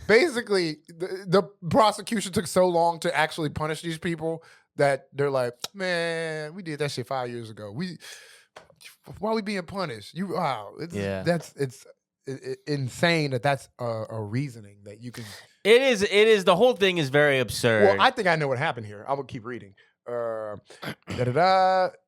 Basically, the prosecution took so long to actually punish these people that they're like, man, we did that shit 5 years ago. Why are we being punished? It's insane that's a reasoning that you can. It is. The whole thing is very absurd. Well, I think I know what happened here. I will keep reading.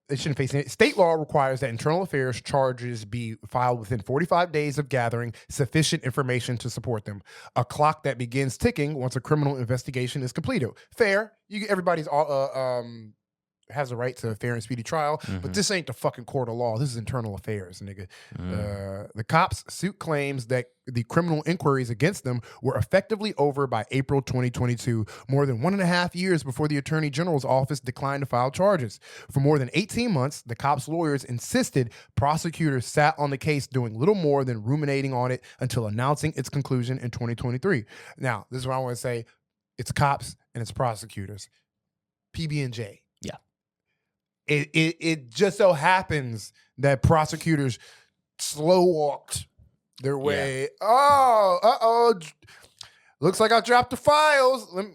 They shouldn't face any. State law requires that internal affairs charges be filed within 45 days of gathering sufficient information to support them. A clock that begins ticking once a criminal investigation is completed. Fair. Everybody's all has a right to a fair and speedy trial, but this ain't the fucking court of law. This is internal affairs, nigga. The cops' suit claims that the criminal inquiries against them were effectively over by April 2022, more than 1.5 years before the Attorney General's office declined to file charges. For more than 18 months, the cops' lawyers insisted prosecutors sat on the case doing little more than ruminating on it until announcing its conclusion in 2023. Now, this is what I want to say. It's cops and it's prosecutors. PB&J. Yeah. It just so happens that prosecutors slow walked their way. Yeah. Looks like I dropped the files. Let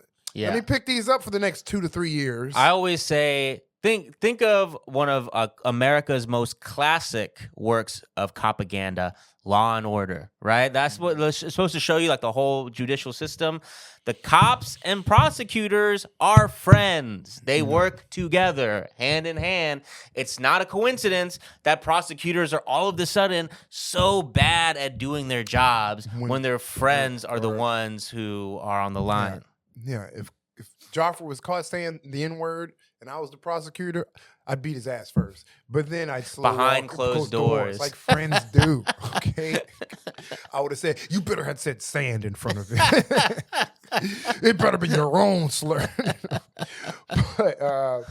me pick these up for the next 2 to 3 years. I always say, think of one of America's most classic works of propaganda, Law and Order, right? That's what it's supposed to show you, like the whole judicial system. The cops and prosecutors are friends. They work together, hand in hand. It's not a coincidence that prosecutors are all of a sudden so bad at doing their jobs when their friends are the ones who are on the line. Yeah. If Joffrey was caught saying the N-word and I was the prosecutor, I'd beat his ass first. But then I'd slow behind closed doors. like friends do. Okay. I would have said, you better have said sand in front of it. It better be your own slur. But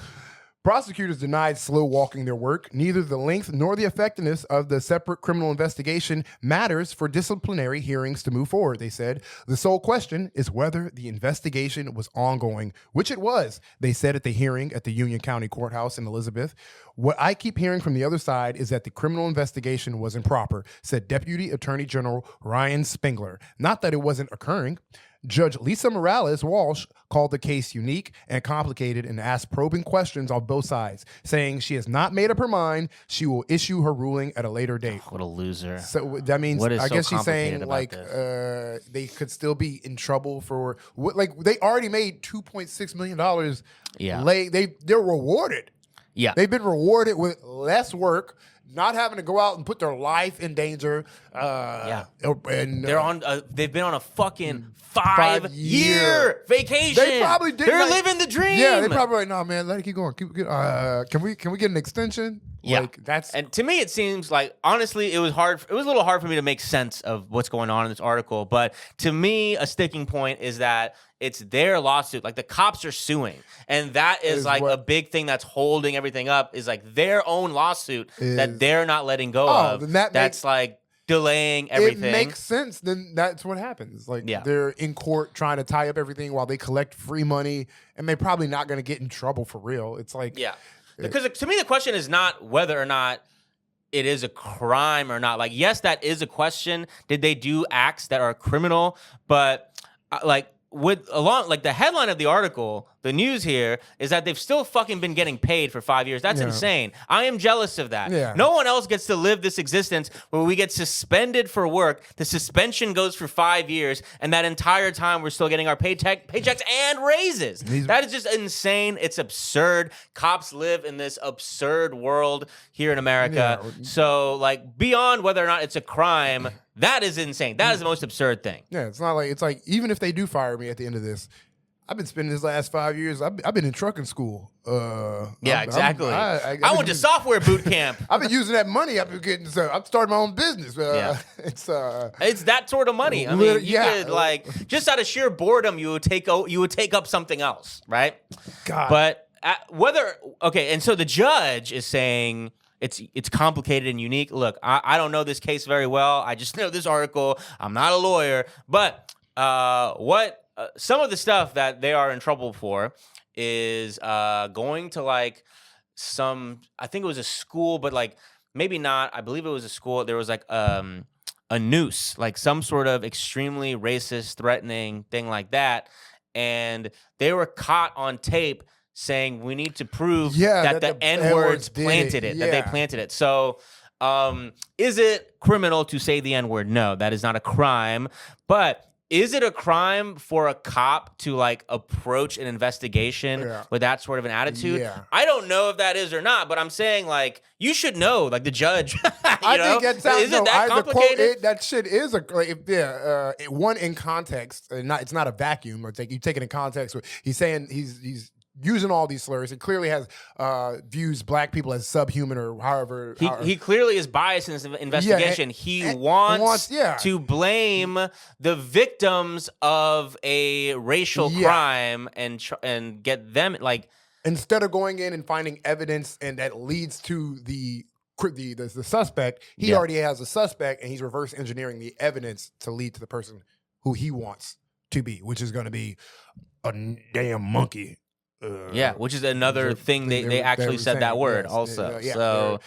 prosecutors denied slow walking their work. Neither the length nor the effectiveness of the separate criminal investigation matters for disciplinary hearings to move forward, they said. The sole question is whether the investigation was ongoing, which it was, they said at the hearing at the Union County Courthouse in Elizabeth. What I keep hearing from the other side is that the criminal investigation was improper, said Deputy Attorney General Ryan Spengler. Not that it wasn't occurring. Judge Lisa Morales Walsh called the case unique and complicated and asked probing questions on both sides, saying she has not made up her mind. She will issue her ruling at a later date. What a loser. So that means, I guess she's saying, like, they could still be in trouble for, like, they already made $2.6 million. Yeah. They're rewarded. Yeah. They've been rewarded with less work, not having to go out and put their life in danger. And they've been on a fucking 5-year vacation. They probably did. They're living the dream. Yeah, they probably like, no, man, let it keep going. Can we get an extension? Yeah, and to me, it seems like, honestly, it was hard. It was a little hard for me to make sense of what's going on in this article. But to me, a sticking point is that it's their lawsuit. Like, the cops are suing, and that is like a big thing that's holding everything up. Is like their own lawsuit that they're not letting go of. Then that's like delaying everything. It makes sense. Then that's what happens. Like, they're in court trying to tie up everything while they collect free money, and they're probably not going to get in trouble for real. It's like, because to me, the question is not whether or not it is a crime or not. Like, yes, that is a question. Did they do acts that are criminal? But the headline of the article, the news here is that they've still fucking been getting paid for 5 years. That's insane. I am jealous of that. Yeah. No one else gets to live this existence where we get suspended for work. The suspension goes for 5 years, and that entire time we're still getting our paychecks and raises. That is just insane. It's absurd. Cops live in this absurd world here in America. Yeah. So, like, beyond whether or not it's a crime, that is insane. That is the most absurd thing. Yeah, it's like even if they do fire me at the end of this, I've been spending this last 5 years. I've been in trucking school. Exactly. I went to software boot camp. I've been using that money I've been getting. So I've started my own business. It's that sort of money. I mean, you could, like, just out of sheer boredom, you would take up something else, right? God. But and so the judge is saying it's complicated and unique. Look, I don't know this case very well. I just know this article. I'm not a lawyer, but what some of the stuff that they are in trouble for is going to like I think it was a school, but like maybe not. I believe it was a school. There was like a noose, like some sort of extremely racist, threatening thing like that. And they were caught on tape saying we need to prove that the N-words planted it, that they planted it. So is it criminal to say the N-word? No, that is not a crime. But is it a crime for a cop to like approach an investigation with that sort of an attitude? Yeah. I don't know if that is or not, but I'm saying like you should know, like the judge. I think it sounds is it that complicated? That shit is one in context. It's not a vacuum. It's like you take it in context. He's saying he's using all these slurs. It clearly has views black people as subhuman or however. He clearly is biased in this investigation. He wants to blame the victims of a racial crime and get them like. Instead of going in and finding evidence and that leads to the suspect, he already has a suspect and he's reverse engineering the evidence to lead to the person who he wants to be, which is going to be a damn monkey. Which is another thing they actually said that word also. So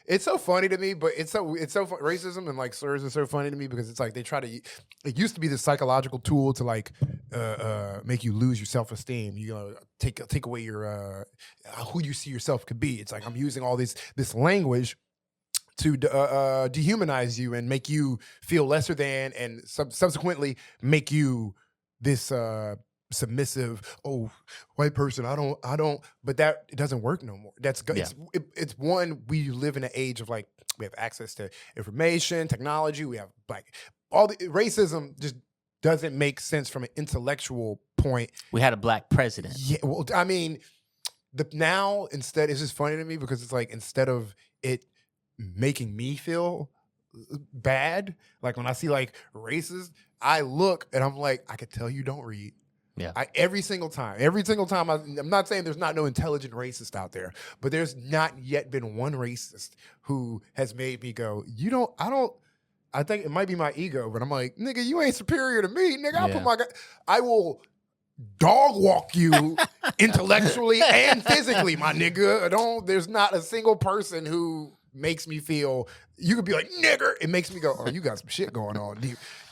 it's so funny to me, but it's so racism and like slurs are so funny to me because it's like they try to. It used to be this psychological tool to like make you lose your self-esteem. You know, take away your who you see yourself could be. It's like I'm using all this language to dehumanize you and make you feel lesser than, and subsequently make you this. Submissive, white person. I don't. But that it doesn't work no more. It's one. We live in an age of like we have access to information, technology. We have like all the racism just doesn't make sense from an intellectual point. We had a black president. Yeah. Well, I mean, now instead it's just funny to me because it's like instead of it making me feel bad, like when I see like racist, I look and I'm like, I could tell you don't read. Yeah. Every single time, I'm not saying there's not no intelligent racist out there, but there's not yet been one racist who has made me go, I think it might be my ego, but I'm like, nigga, you ain't superior to me, nigga. I will dog walk you intellectually and physically, my nigga. There's not a single person who makes me feel, you could be like, nigger. It makes me go, oh, you got some shit going on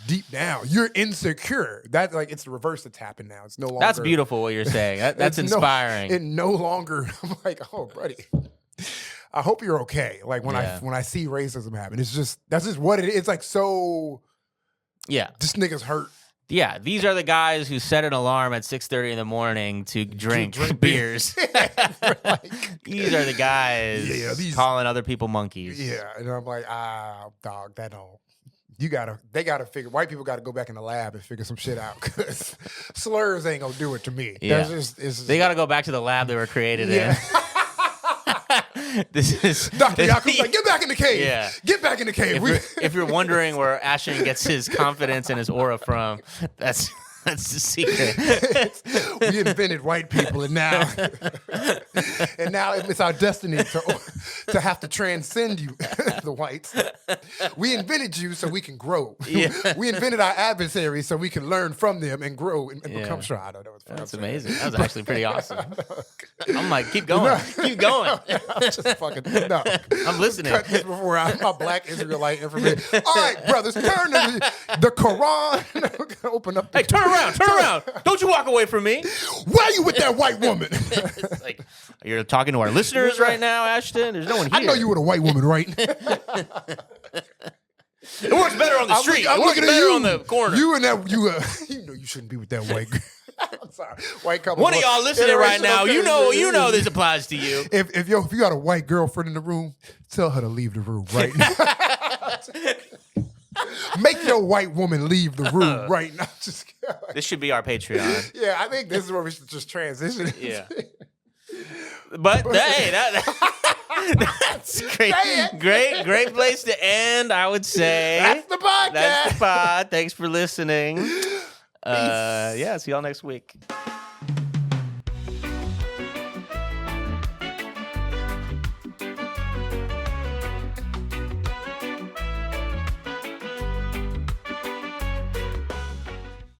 deep down. You're insecure. That's like, it's the reverse that's happened now. It's no longer. That's beautiful what you're saying. That's inspiring. It no longer, I'm like, oh, buddy, I hope you're okay. Like when I see racism happen, that's just what it is. It's like, so, this nigga's hurt. Yeah, these are the guys who set an alarm at 6:30 in the morning to drink beers. These are the guys calling other people monkeys. Yeah, and I'm like, dog, that don't. They gotta figure. White people gotta go back in the lab and figure some shit out because slurs ain't gonna do it to me. Yeah, they gotta go back to the lab they were created in. This is Dr. Yakup's like, get back in the cave. Yeah. Get back in the cave. If you're wondering where Ashton gets his confidence and his aura from, that's the secret. We invented white people, and now it's our destiny to have to transcend you, the whites. We invented you so we can grow. Yeah. We invented our adversaries so we can learn from them and grow and become strong. I don't know what's That's amazing. That was actually pretty awesome. I'm like, keep going. Keep going. I'm just fucking I'm listening. Cut this before my black Israelite information. All right, brothers, turn to the Quran. Open up. Hey, turn around. Don't you walk away from me. Why are you with that white woman? It's like, you're talking to our listeners right now, Ashton. There's no one here. I know you with a white woman, right? It works better on the street. It works better on the corner. You and that, you know you shouldn't be with that white girl. I'm sorry. White couple. One of y'all listening right now, you know this applies to you. If you got a white girlfriend in the room, tell her to leave the room right now. Make your white woman leave the room right now. This should be our Patreon. Yeah, I think this is where we should just transition. Yeah. But hey, that's great. Great place to end, I would say. That's the podcast. That's the pod. Thanks for listening. See y'all next week.